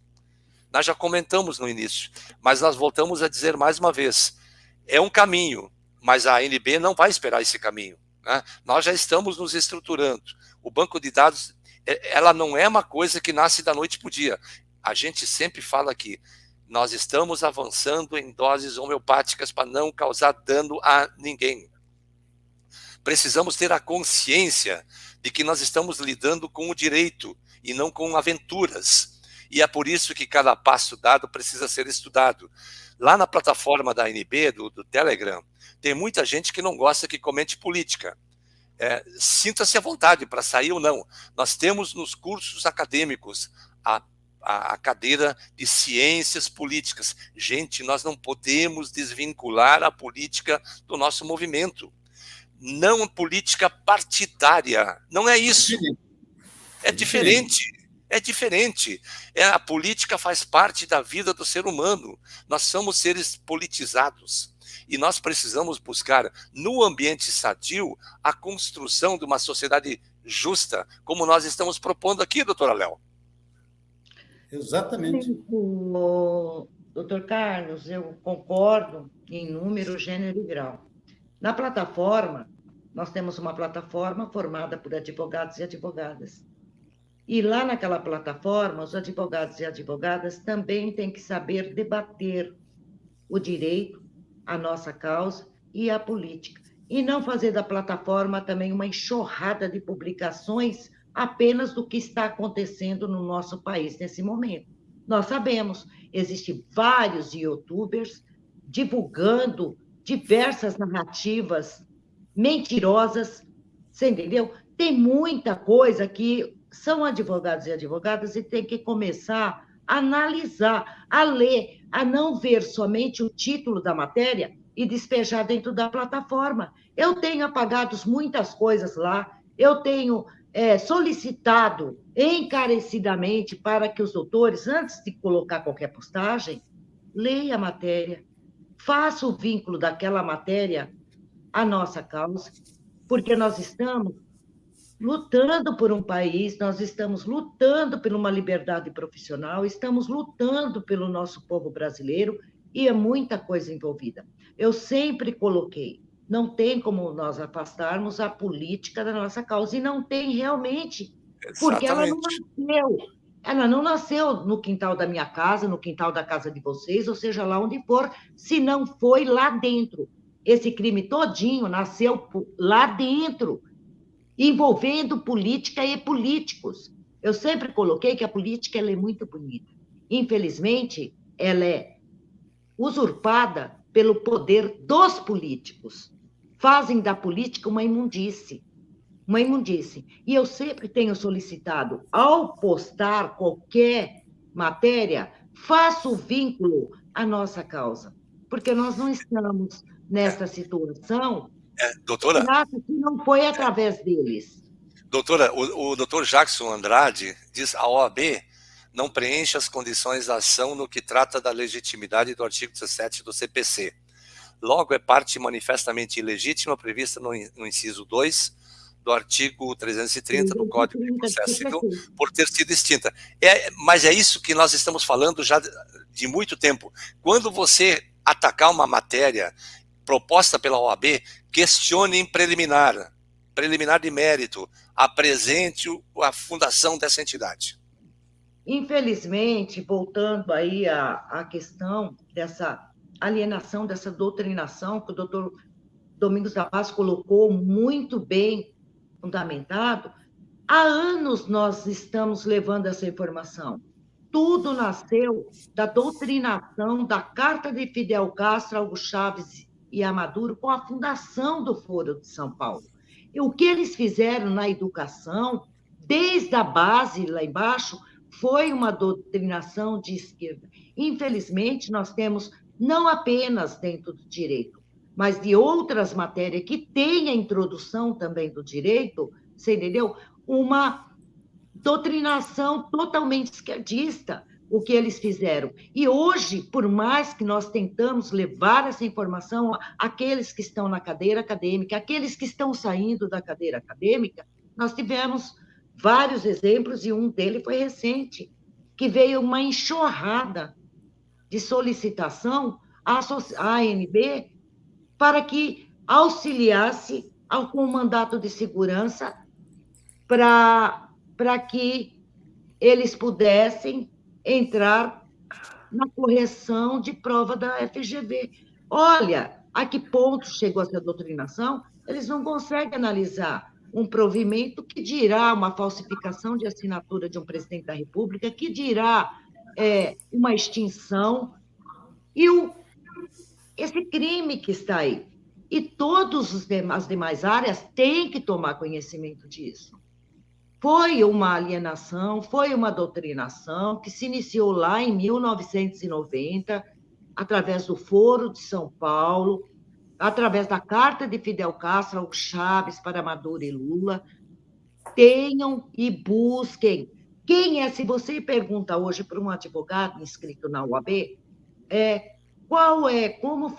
A: nós já comentamos no início, mas nós voltamos a dizer mais uma vez, é um caminho, mas a ANB não vai esperar esse caminho, né? Nós já estamos nos estruturando. O banco de dados, ela não é uma coisa que nasce da noite para o dia. A gente sempre fala aqui, nós estamos avançando em doses homeopáticas para não causar dano a ninguém. Precisamos ter a consciência de que nós estamos lidando com o direito e não com aventuras. E é por isso que cada passo dado precisa ser estudado. Lá na plataforma da ANB, do Telegram, tem muita gente que não gosta que comente política. Sinta-se à vontade para sair ou não. Nós temos nos cursos acadêmicos a cadeira de ciências políticas. Gente, nós não podemos desvincular a política do nosso movimento. Não política partidária. Não é isso. É diferente. É diferente. A política faz parte da vida do ser humano. Nós somos seres politizados. E nós precisamos buscar, no ambiente sadio, a construção de uma sociedade justa, como nós estamos propondo aqui, doutora Léo.
B: Exatamente.
D: Doutor Carlos, eu concordo em número, gênero e grau. Na plataforma, nós temos uma plataforma formada por advogados e advogadas. E lá naquela plataforma, os advogados e advogadas também têm que saber debater o direito a nossa causa e a política. E não fazer da plataforma também uma enxurrada de publicações apenas do que está acontecendo no nosso país nesse momento. Nós sabemos, existem vários youtubers divulgando diversas narrativas mentirosas, você entendeu? Tem muita coisa que são advogados e advogadas e tem que começar a analisar, a ler, a não ver somente o título da matéria e despejar dentro da plataforma. Eu tenho apagado muitas coisas lá, eu tenho solicitado encarecidamente para que os doutores, antes de colocar qualquer postagem, leia a matéria, faça o vínculo daquela matéria à nossa causa, porque nós estamos lutando por um país, nós estamos lutando por uma liberdade profissional, estamos lutando pelo nosso povo brasileiro e é muita coisa envolvida. Eu sempre coloquei, não tem como nós afastarmos a política da nossa causa, e não tem realmente, porque ela não nasceu. Ela não nasceu no quintal da minha casa, no quintal da casa de vocês, ou seja, lá onde for, se não foi lá dentro. Esse crime todinho nasceu lá dentro, envolvendo política e políticos. Eu sempre coloquei que a política ela é muito bonita. Infelizmente, ela é usurpada pelo poder dos políticos. Fazem da política uma imundície. Uma imundície. E eu sempre tenho solicitado, ao postar qualquer matéria, faça o vínculo à nossa causa. Porque nós não estamos nessa situação...
A: doutora?
D: Que não foi através deles.
A: Doutora, o doutor Jackson Andrade diz: a OAB não preenche as condições da ação no que trata da legitimidade do artigo 17 do CPC. Logo, é parte manifestamente ilegítima prevista no inciso 2 do artigo 330 do Código de Processo Civil, por ter sido extinta. Mas é isso que nós estamos falando já de muito tempo. Quando você atacar uma matéria proposta pela OAB, questione em preliminar de mérito, apresente a fundação dessa entidade.
D: Infelizmente, voltando aí à questão dessa alienação, dessa doutrinação, que o doutor Domingos da Paz colocou muito bem fundamentado, há anos nós estamos levando essa informação. Tudo nasceu da doutrinação da Carta de Fidel Castro, Hugo Chávez e a Maduro, com a fundação do Foro de São Paulo. E o que eles fizeram na educação, desde a base lá embaixo, foi uma doutrinação de esquerda. Infelizmente, nós temos, não apenas dentro do direito, mas de outras matérias que têm a introdução também do direito, você entendeu? Uma doutrinação totalmente esquerdista, o que eles fizeram. E hoje, por mais que nós tentamos levar essa informação àqueles que estão na cadeira acadêmica, àqueles que estão saindo da cadeira acadêmica, nós tivemos vários exemplos, e um deles foi recente, que veio uma enxurrada de solicitação à ANB para que auxiliasse com o mandato de segurança para que eles pudessem entrar na correção de prova da FGV. Olha, a que ponto chegou essa doutrinação? Eles não conseguem analisar um provimento, que dirá uma falsificação de assinatura de um presidente da República, que dirá uma extinção, e esse crime que está aí. E todas as demais áreas têm que tomar conhecimento disso. Foi uma alienação, foi uma doutrinação que se iniciou lá em 1990, através do Foro de São Paulo, através da Carta de Fidel Castro ao Chávez para Maduro e Lula. Tenham e busquem. Quem é, se você pergunta hoje para um advogado inscrito na UAB, como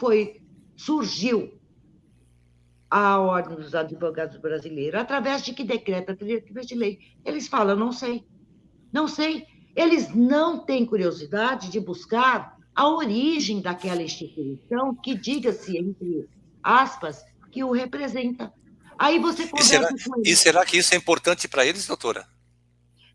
D: surgiu a Ordem dos Advogados Brasileiros? Através de que decreto? Através de lei. Eles falam, não sei. Não sei. Eles não têm curiosidade de buscar a origem daquela instituição que, diga-se, entre aspas, que o representa. Aí você conversa com eles.
A: E será que isso é importante para eles, doutora?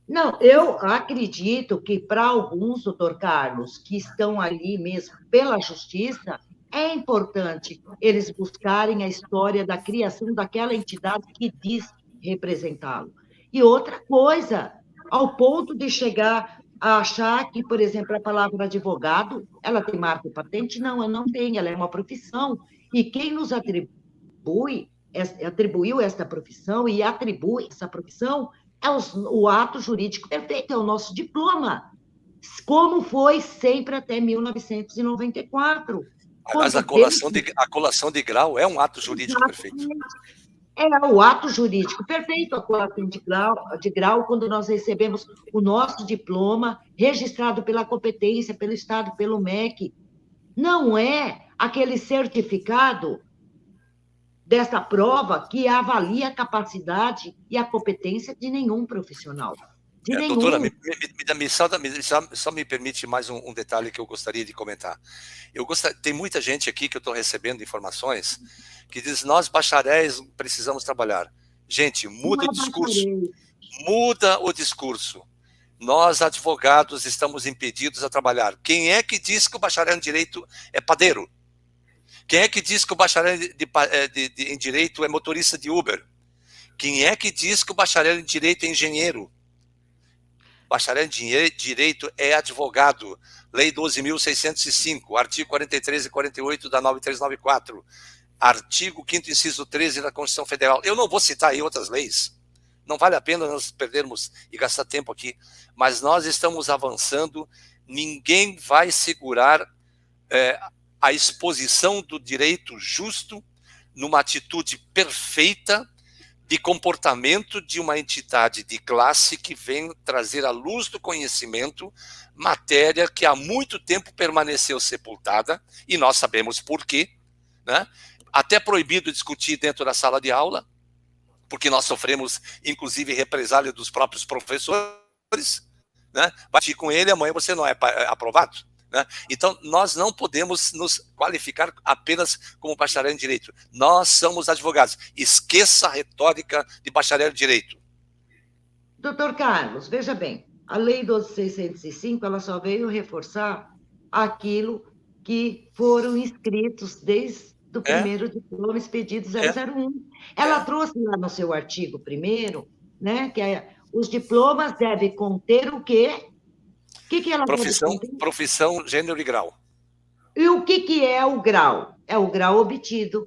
D: Não, eu acredito que para alguns, doutor Carlos, que estão ali mesmo pela justiça, é importante eles buscarem a história da criação daquela entidade que diz representá-lo. E outra coisa, ao ponto de chegar a achar que, por exemplo, a palavra advogado, ela tem marca e patente? Não, ela não tem, ela é uma profissão. E quem nos atribuiu esta profissão e atribui essa profissão é o ato jurídico perfeito, é o nosso diploma, como foi sempre até 1994.
A: Mas a colação de grau é um ato jurídico perfeito.
D: É o ato jurídico perfeito, a colação de grau, quando nós recebemos o nosso diploma registrado pela competência, pelo Estado, pelo MEC. Não é aquele certificado dessa prova que avalia a capacidade e a competência de nenhum profissional.
A: Doutora, só me permite mais um detalhe que eu gostaria de comentar. Tem muita gente aqui que eu estou recebendo informações que diz, nós bacharéis precisamos trabalhar. Gente, muda o discurso. Muda o discurso. Nós, advogados, estamos impedidos a trabalhar. Quem é que diz que o bacharel em Direito é padeiro? Quem é que diz que o bacharel em Direito é motorista de Uber? Quem é que diz que o bacharel em Direito é engenheiro? Bacharel em Direito é advogado. Lei 12.605, artigo 43 e 48 da 9394, artigo 5º inciso 13 da Constituição Federal. Eu não vou citar aí outras leis. Não vale a pena nós perdermos e gastar tempo aqui. Mas nós estamos avançando. Ninguém vai segurar a exposição do direito justo numa atitude perfeita de comportamento de uma entidade de classe que vem trazer à luz do conhecimento matéria que há muito tempo permaneceu sepultada, e nós sabemos por quê, né? Até proibido discutir dentro da sala de aula, porque nós sofremos, inclusive, represália dos próprios professores, né? Bati com ele, amanhã você não é aprovado. Né? Então, nós não podemos nos qualificar apenas como bacharel em Direito. Nós somos advogados. Esqueça a retórica de bacharel em Direito.
D: Doutor Carlos, veja bem, a Lei 12.605, ela só veio reforçar aquilo que foram inscritos desde o primeiro diploma expedido 001. Ela trouxe lá no seu artigo 1º, né, que os diplomas devem conter o quê? O que ela
A: profissão, gênero e grau.
D: E o que é o grau? É o grau obtido.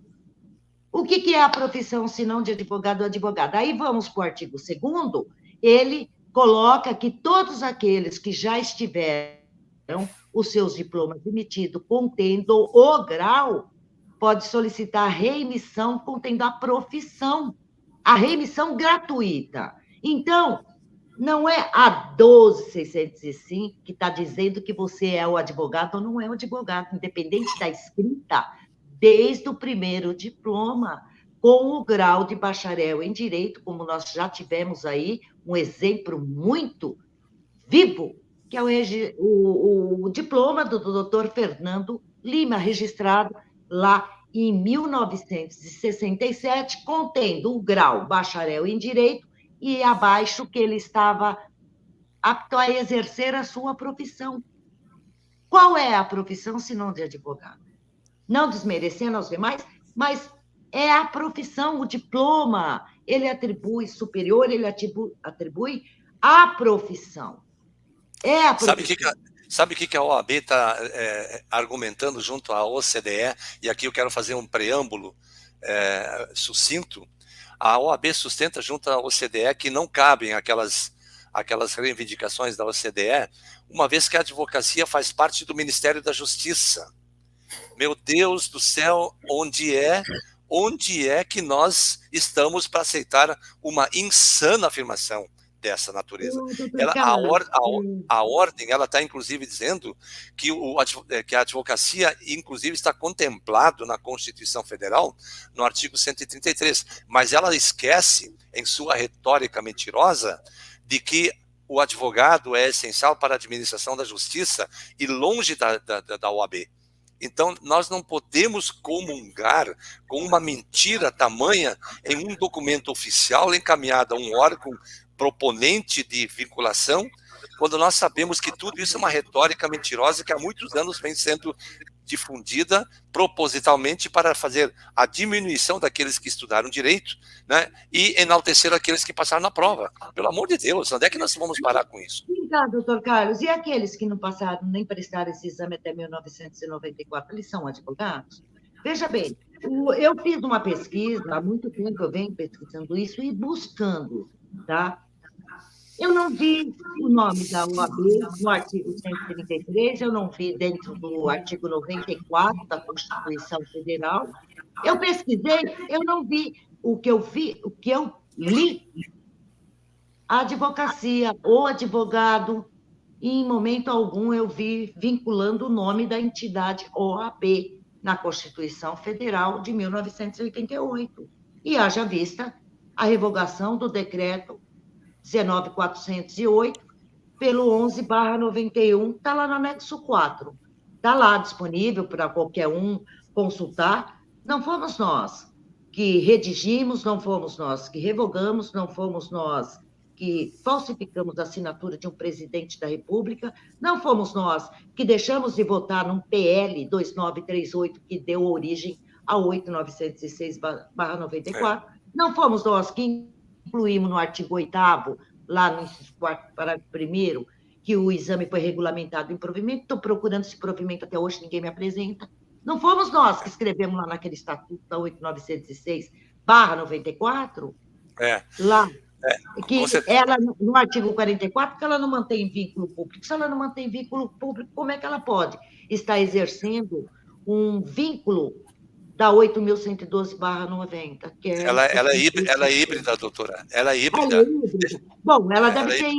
D: O que é a profissão, se não de advogado ou advogada? Aí vamos para o artigo 2º, ele coloca que todos aqueles que já estiveram os seus diplomas emitidos contendo o grau, pode solicitar reemissão contendo a profissão, a reemissão gratuita. Então, não é a 12.605 que está dizendo que você é o advogado ou não é o advogado, independente da escrita, desde o primeiro diploma, com o grau de bacharel em Direito, como nós já tivemos aí um exemplo muito vivo, que é o diploma do Dr. Fernando Lima, registrado lá em 1967, contendo o grau bacharel em Direito, e abaixo que ele estava apto a exercer a sua profissão. Qual é a profissão, se não de advogado? Não desmerecendo aos demais, mas é a profissão, o diploma, ele atribui superior, ele atribui a profissão. É a profissão.
A: Sabe o que a OAB está argumentando junto à OCDE? E aqui eu quero fazer um preâmbulo sucinto. A OAB sustenta junto à OCDE que não cabem aquelas reivindicações da OCDE, uma vez que a advocacia faz parte do Ministério da Justiça. Meu Deus do céu, onde é que nós estamos para aceitar uma insana afirmação dessa natureza? A ordem está, inclusive, dizendo que a advocacia, inclusive, está contemplado na Constituição Federal, no artigo 133, mas ela esquece, em sua retórica mentirosa, de que o advogado é essencial para a administração da justiça e longe da OAB. Então, nós não podemos comungar com uma mentira tamanha em um documento oficial encaminhado a um órgão proponente de vinculação, quando nós sabemos que tudo isso é uma retórica mentirosa que há muitos anos vem sendo difundida propositalmente para fazer a diminuição daqueles que estudaram direito, né, e enaltecer aqueles que passaram na prova. Pelo amor de Deus, onde é que nós vamos parar com isso?
D: Então, doutor Carlos, e aqueles que não passaram nem prestaram esse exame até 1994, eles são advogados? Veja bem, eu fiz uma pesquisa, há muito tempo eu venho pesquisando isso e buscando, tá? Eu não vi o nome da OAB no artigo 133, eu não vi dentro do artigo 94 da Constituição Federal. Eu pesquisei, eu não vi. O que eu li, a advocacia, o advogado, e em momento algum eu vi vinculando o nome da entidade OAB na Constituição Federal de 1988. E haja vista a revogação do decreto 19.408, pelo 11/91, está lá no anexo 4. Está lá disponível para qualquer um consultar. Não fomos nós que redigimos, não fomos nós que revogamos, não fomos nós que falsificamos a assinatura de um presidente da República, não fomos nós que deixamos de votar num PL 2938 que deu origem a 8.906/94, não fomos nós que incluímos no artigo 8º, lá no inciso 4º, parágrafo 1º, que o exame foi regulamentado em provimento. Estou procurando esse provimento até hoje, ninguém me apresenta. Não fomos nós que escrevemos lá naquele estatuto da 8.906/94, lá, que ela, no artigo 44, que ela não mantém vínculo público. Se ela não mantém vínculo público, como é que ela pode estar exercendo um vínculo da 8.112/90, que é...
A: Ela é híbrida, doutora. Ela é híbrida.
D: Ela é híbrida. Bom, ela deve ser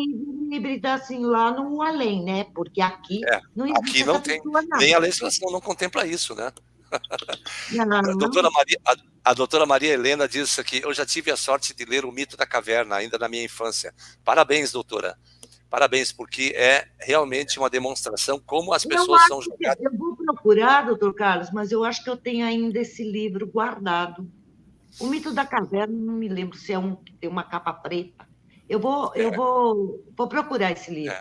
D: híbrida, assim, lá no além, né? Porque aqui não existe.
A: Aqui não tem, nem a legislação não contempla isso, né?
D: Não.
A: A doutora Maria Helena disse aqui: eu já tive a sorte de ler O Mito da Caverna, ainda na minha infância. Parabéns, doutora. Parabéns, porque é realmente uma demonstração como as pessoas são jogadas.
D: Eu vou procurar, doutor Carlos, mas eu acho que eu tenho ainda esse livro guardado. O Mito da Caverna, não me lembro se é um que tem uma capa preta. Eu vou procurar esse livro.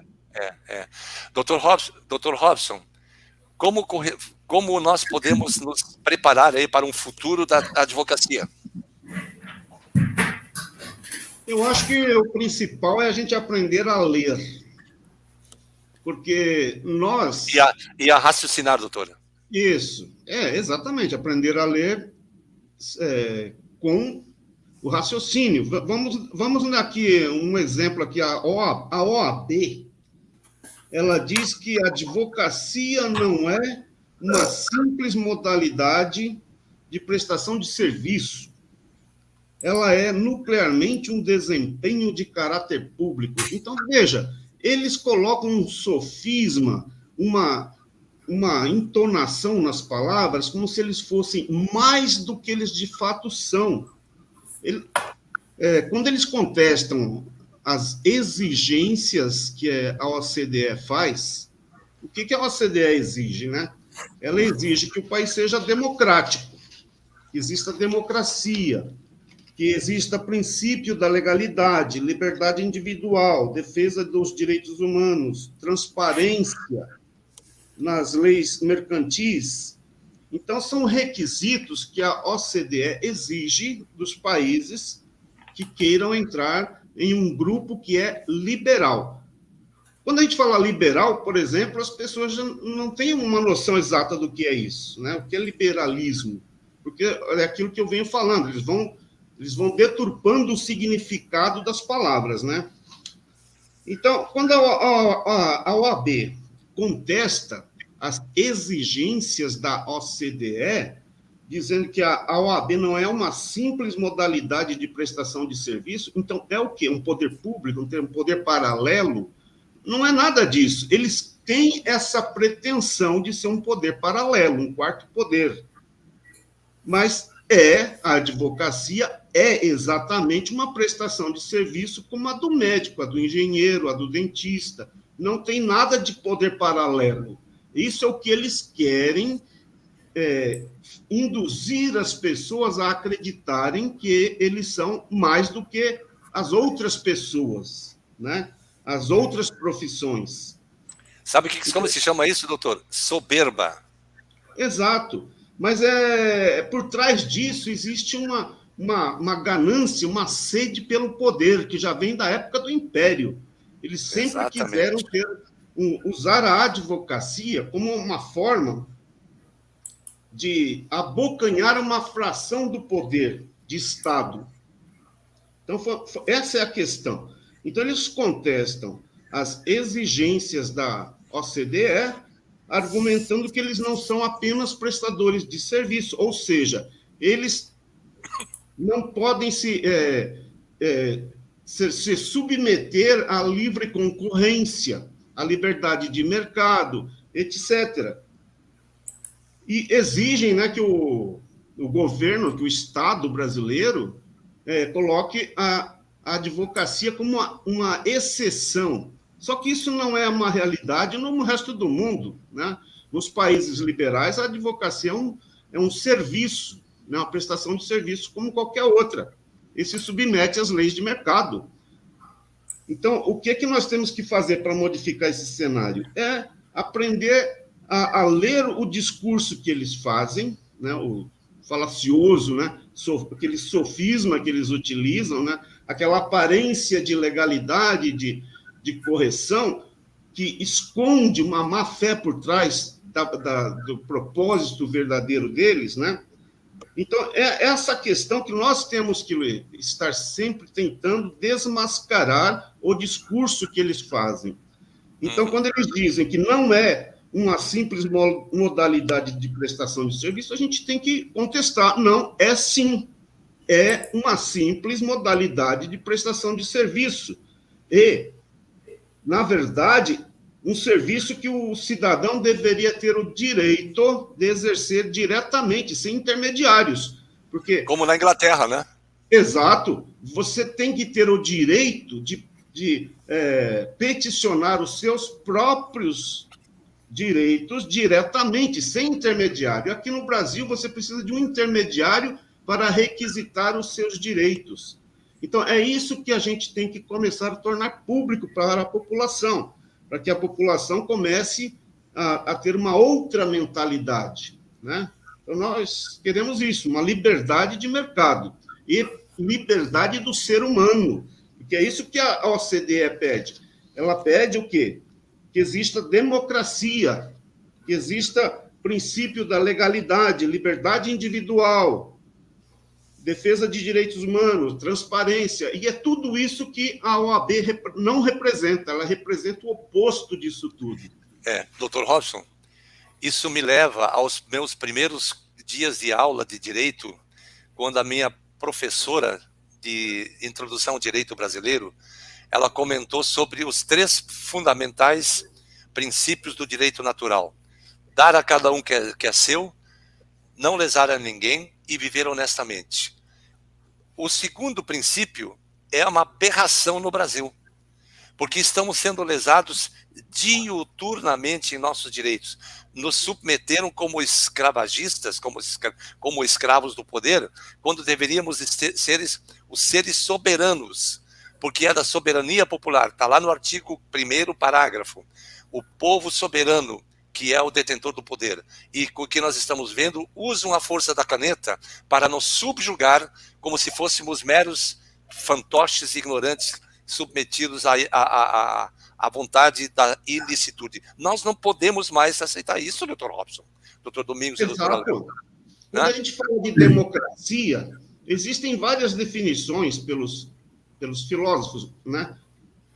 A: Dr. Robson, como nós podemos nos preparar aí para um futuro da advocacia?
C: Eu acho que o principal é a gente aprender a ler. Porque nós...
A: E a raciocinar, doutora.
C: Isso. Exatamente. Aprender a ler com o raciocínio. Vamos aqui um exemplo aqui. A OAB, ela diz que a advocacia não é uma simples modalidade de prestação de serviço. Ela é nuclearmente um desempenho de caráter público. Então, veja, eles colocam um sofisma, uma entonação nas palavras, como se eles fossem mais do que eles de fato são. Quando eles contestam as exigências que a OCDE faz, o que a OCDE exige, né? Ela exige que o país seja democrático, que exista democracia, que exista princípio da legalidade, liberdade individual, defesa dos direitos humanos, transparência nas leis mercantis. Então, são requisitos que a OCDE exige dos países que queiram entrar em um grupo que é liberal. Quando a gente fala liberal, por exemplo, as pessoas já não têm uma noção exata do que é isso, né? O que é liberalismo? Porque é aquilo que eu venho falando, eles vão deturpando o significado das palavras, né? Então, quando a OAB contesta as exigências da OCDE, dizendo que a OAB não é uma simples modalidade de prestação de serviço, então é o quê? Um poder público, um poder paralelo? Não é nada disso. Eles têm essa pretensão de ser um poder paralelo, um quarto poder. Mas a advocacia é exatamente uma prestação de serviço como a do médico, a do engenheiro, a do dentista. Não tem nada de poder paralelo. Isso é o que eles querem, induzir as pessoas a acreditarem que eles são mais do que as outras pessoas, né? As outras profissões.
A: Sabe como se chama isso, doutor? Soberba.
C: Exato. Mas por trás disso existe uma ganância, uma sede pelo poder, que já vem da época do Império. Eles sempre quiseram usar a advocacia como uma forma de abocanhar uma fração do poder de Estado. Então, essa é a questão. Então, eles contestam as exigências da OCDE, argumentando que eles não são apenas prestadores de serviço, ou seja, eles não podem se submeter à livre concorrência, à liberdade de mercado, etc. E exigem, né, que o governo, que o Estado brasileiro coloque a advocacia como uma exceção. Só que isso não é uma realidade no resto do mundo, né? Nos países liberais, a advocacia é um serviço, né? Uma prestação de serviço como qualquer outra, e se submete às leis de mercado. Então, o que nós temos que fazer para modificar esse cenário? É aprender a ler o discurso que eles fazem, né? O falacioso, né? Aquele sofisma que eles utilizam, né? Aquela aparência de legalidade, de correção, que esconde uma má-fé por trás do propósito verdadeiro deles, né? Então, é essa questão que nós temos que estar sempre tentando desmascarar o discurso que eles fazem. Então, quando eles dizem que não é uma simples modalidade de prestação de serviço, a gente tem que contestar. Não, é sim. É uma simples modalidade de prestação de serviço. E, na verdade, um serviço que o cidadão deveria ter o direito de exercer diretamente, sem intermediários. Porque,
A: como na Inglaterra, né?
C: Exato. Você tem que ter o direito de peticionar os seus próprios direitos diretamente, sem intermediário. Aqui no Brasil, você precisa de um intermediário para requisitar os seus direitos. Então, é isso que a gente tem que começar a tornar público para a população, para que a população comece a ter uma outra mentalidade, né? Então, nós queremos isso, uma liberdade de mercado e liberdade do ser humano, porque é isso que a OCDE pede. Ela pede o quê? Que exista democracia, que exista princípio da legalidade, liberdade individual, defesa de direitos humanos, transparência, e é tudo isso que a OAB não representa, ela representa o oposto disso tudo.
A: Dr. Robson, isso me leva aos meus primeiros dias de aula de direito, quando a minha professora de Introdução ao Direito Brasileiro, ela comentou sobre os 3 fundamentais princípios do direito natural: dar a cada um que é seu, não lesar a ninguém e viver honestamente. O segundo princípio é uma aberração no Brasil, porque estamos sendo lesados diuturnamente em nossos direitos. Nos submeteram como escravagistas, como escravos do poder, quando deveríamos ser os seres soberanos, porque é da soberania popular. Está lá no artigo 1º, parágrafo. O povo soberano, que é o detentor do poder, e o que nós estamos vendo, usam a força da caneta para nos subjugar como se fôssemos meros fantoches ignorantes submetidos à vontade da ilicitude. Nós não podemos mais aceitar isso, doutor Robson, doutor Domingos e doutor Alberto.
C: Quando a gente fala de democracia, existem várias definições pelos filósofos, né?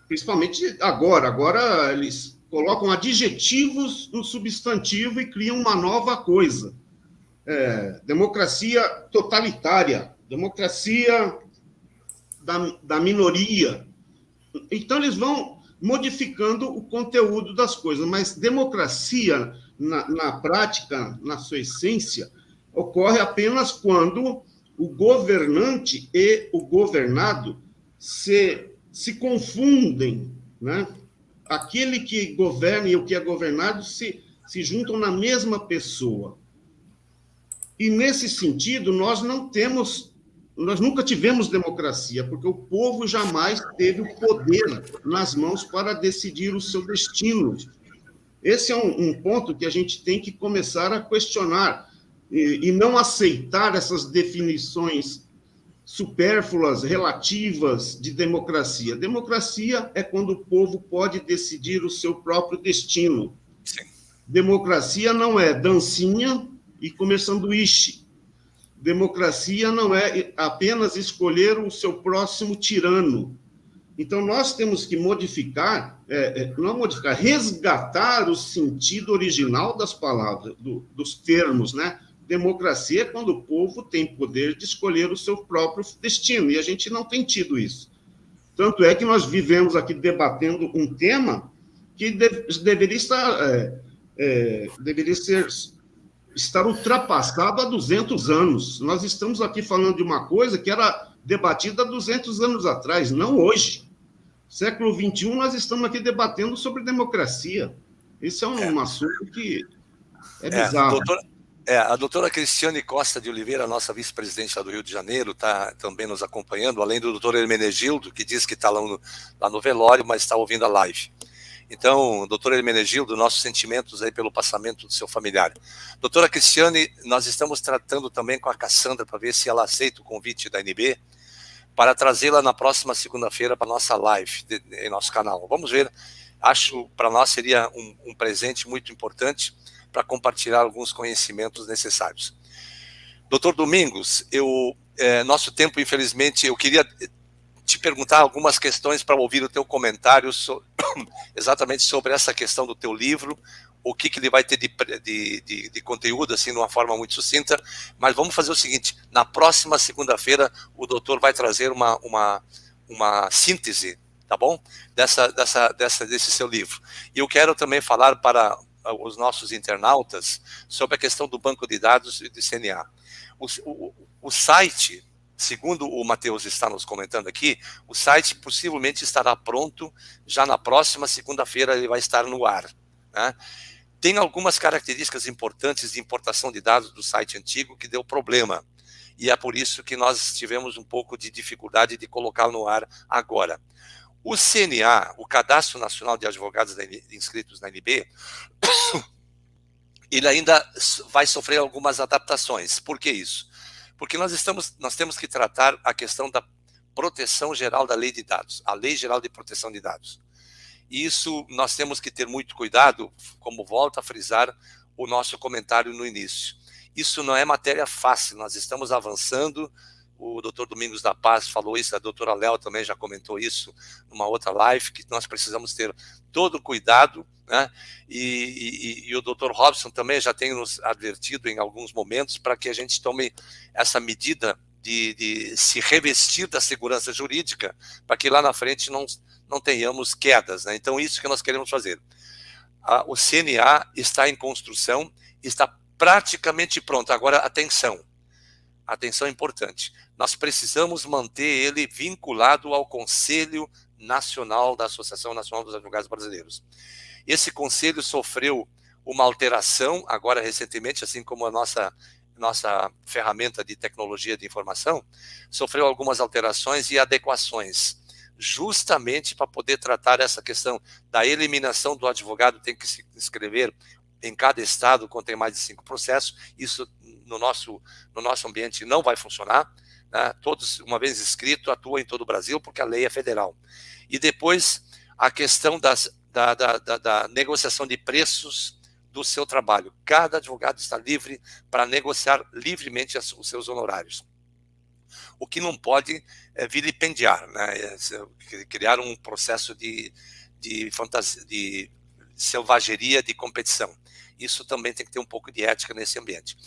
C: Principalmente agora. Agora eles colocam adjetivos no substantivo e criam uma nova coisa. Democracia totalitária, democracia da minoria. Então, eles vão modificando o conteúdo das coisas, mas democracia, na prática, na sua essência, ocorre apenas quando o governante e o governado se confundem, né? Aquele que governa e o que é governado se juntam na mesma pessoa. E, nesse sentido, nós nunca tivemos democracia, porque o povo jamais teve o poder nas mãos para decidir o seu destino. Esse é um ponto que a gente tem que começar a questionar e não aceitar essas definições supérfluas, relativas de democracia. Democracia é quando o povo pode decidir o seu próprio destino.
A: Sim.
C: Democracia não é dancinha e comer sanduíche. Democracia não é apenas escolher o seu próximo tirano. Então, nós temos que resgatar o sentido original das palavras, dos termos, né? Democracia é quando o povo tem poder de escolher o seu próprio destino, e a gente não tem tido isso. Tanto é que nós vivemos aqui debatendo um tema que deveria estar ultrapassado há 200 anos. Nós estamos aqui falando de uma coisa que era debatida há 200 anos atrás, não hoje. Século XXI, nós estamos aqui debatendo sobre democracia. Esse é um assunto que é bizarro.
A: A doutora Cristiane Costa de Oliveira, nossa vice-presidente lá do Rio de Janeiro, está também nos acompanhando, além do doutor Hermenegildo, que diz que está lá no velório, mas está ouvindo a live. Então, doutor Hermenegildo, nossos sentimentos aí pelo passamento do seu familiar. Doutora Cristiane, nós estamos tratando também com a Cassandra para ver se ela aceita o convite da NB para trazê-la na próxima segunda-feira para a nossa live em nosso canal. Vamos ver, acho para nós seria um presente muito importante para compartilhar alguns conhecimentos necessários. Doutor Domingos, nosso tempo, infelizmente, eu queria te perguntar algumas questões para ouvir o teu comentário exatamente sobre essa questão do teu livro, o que ele vai ter de conteúdo, assim, de uma forma muito sucinta, mas vamos fazer o seguinte, na próxima segunda-feira o doutor vai trazer uma síntese, tá bom? Desse seu livro. E eu quero também falar para os nossos internautas sobre a questão do banco de dados e do CNA. O site, segundo o Matheus está nos comentando aqui, o site possivelmente estará pronto já na próxima segunda-feira, ele vai estar no ar, né? Tem algumas características importantes de importação de dados do site antigo que deu problema, e é por isso que nós tivemos um pouco de dificuldade de colocá-lo no ar agora. O CNA, o Cadastro Nacional de Advogados Inscritos na NB, ele ainda vai sofrer algumas adaptações. Por que isso? Porque nós temos que tratar a questão da proteção geral da lei de dados, a Lei Geral de Proteção de Dados. Isso nós temos que ter muito cuidado, como volto a frisar o nosso comentário no início. Isso não é matéria fácil, nós estamos avançando. O doutor Domingos da Paz falou isso, a doutora Léo também já comentou isso numa outra live, que nós precisamos ter todo o cuidado, né? E o doutor Robson também já tem nos advertido em alguns momentos para que a gente tome essa medida de se revestir da segurança jurídica, para que lá na frente não tenhamos quedas, né? Então, isso que nós queremos fazer. O CNA está em construção, está praticamente pronto. Agora, atenção importante. Nós precisamos manter ele vinculado ao Conselho Nacional da Associação Nacional dos Advogados Brasileiros. Esse conselho sofreu uma alteração agora recentemente, assim como a nossa ferramenta de tecnologia de informação, sofreu algumas alterações e adequações, justamente para poder tratar essa questão da eliminação do advogado tem que se inscrever em cada estado quando tem mais de 5 processos. Isso no nosso ambiente não vai funcionar, né? Todos, uma vez inscrito, atuam em todo o Brasil, porque a lei é federal. E depois, a questão da negociação de preços do seu trabalho. Cada advogado está livre para negociar livremente os seus honorários. O que não pode é vilipendiar, né? Criar um processo de selvageria de competição. Isso também tem que ter um pouco de ética nesse ambiente.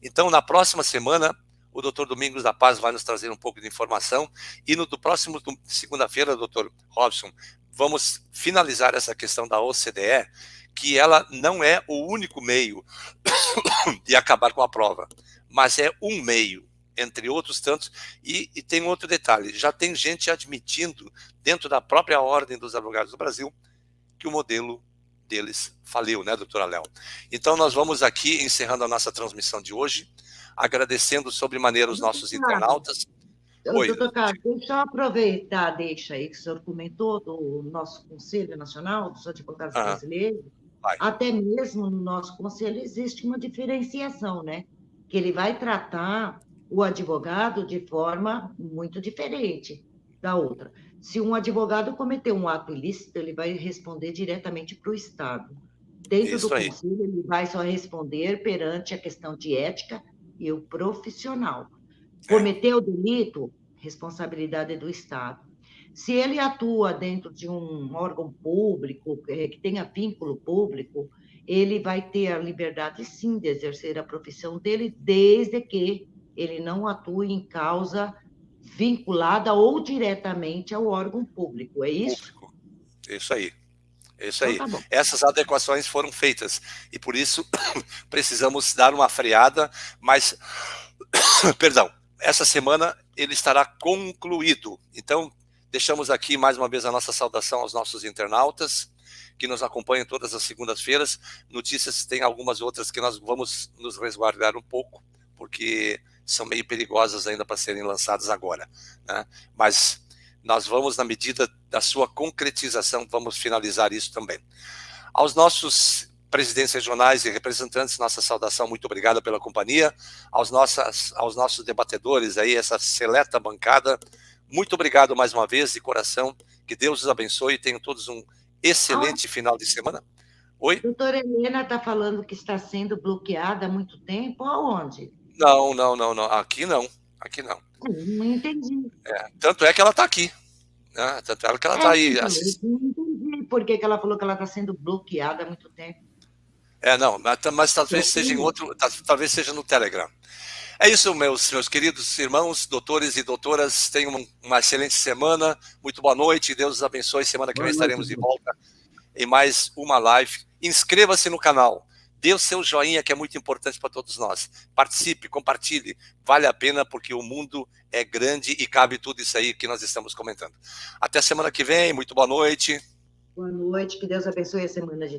A: Então, na próxima semana, o doutor Domingos da Paz vai nos trazer um pouco de informação, e no próximo segunda-feira, doutor Robson, vamos finalizar essa questão da OCDE, que ela não é o único meio de acabar com a prova, mas é um meio, entre outros tantos, e tem outro detalhe, já tem gente admitindo, dentro da própria Ordem dos Advogados do Brasil, que o modelo deles faliu, né, doutora Léo? Então, nós vamos aqui, encerrando a nossa transmissão de hoje, agradecendo sobremaneira os nossos internautas.
D: Doutor Carlos, deixa eu aproveitar, deixa aí que o senhor comentou do nosso Conselho Nacional dos Advogados Brasileiros. Até mesmo no nosso conselho existe uma diferenciação, né? Que ele vai tratar o advogado de forma muito diferente da outra. Se um advogado cometer um ato ilícito, ele vai responder diretamente para o Estado. Dentro do conselho, ele vai só responder perante a questão de ética e o profissional. Cometeu o delito, responsabilidade do Estado. Se ele atua dentro de um órgão público, que tenha vínculo público, ele vai ter a liberdade, sim, de exercer a profissão dele, desde que ele não atue em causa vinculada ou diretamente ao órgão público. É isso?
A: Isso aí. Isso aí. Então, tá, essas adequações foram feitas e por isso precisamos dar uma freada, mas, perdão, essa semana ele estará concluído. Então, deixamos aqui mais uma vez a nossa saudação aos nossos internautas que nos acompanham todas as segundas-feiras. Notícias, tem algumas outras que nós vamos nos resguardar um pouco, porque são meio perigosas ainda para serem lançadas agora, né? Mas nós vamos, na medida da sua concretização, vamos finalizar isso também. Aos nossos presidentes regionais e representantes, nossa saudação, muito obrigado pela companhia. Aos nossos debatedores aí, essa seleta bancada, muito obrigado mais uma vez, de coração. Que Deus os abençoe e tenham todos um excelente final de semana. Oi?
D: Doutora Helena está falando que está sendo bloqueada há muito tempo. Aonde?
A: Não. Aqui não.
D: Não entendi.
A: Tanto é que ela está aqui. Né? Tanto é que ela está aí.
D: Não entendi por que ela falou que ela está sendo bloqueada há muito tempo.
A: Não, mas talvez seja em outro, talvez seja no Telegram. É isso, meus queridos irmãos, doutores e doutoras, tenham uma excelente semana, muito boa noite, Deus os abençoe, semana que vem estaremos de volta em mais uma live. Inscreva-se no canal, dê o seu joinha, que é muito importante para todos nós. Participe, compartilhe, vale a pena, porque o mundo é grande e cabe tudo isso aí que nós estamos comentando. Até semana que vem, muito boa noite.
D: Boa noite, que Deus abençoe a semana de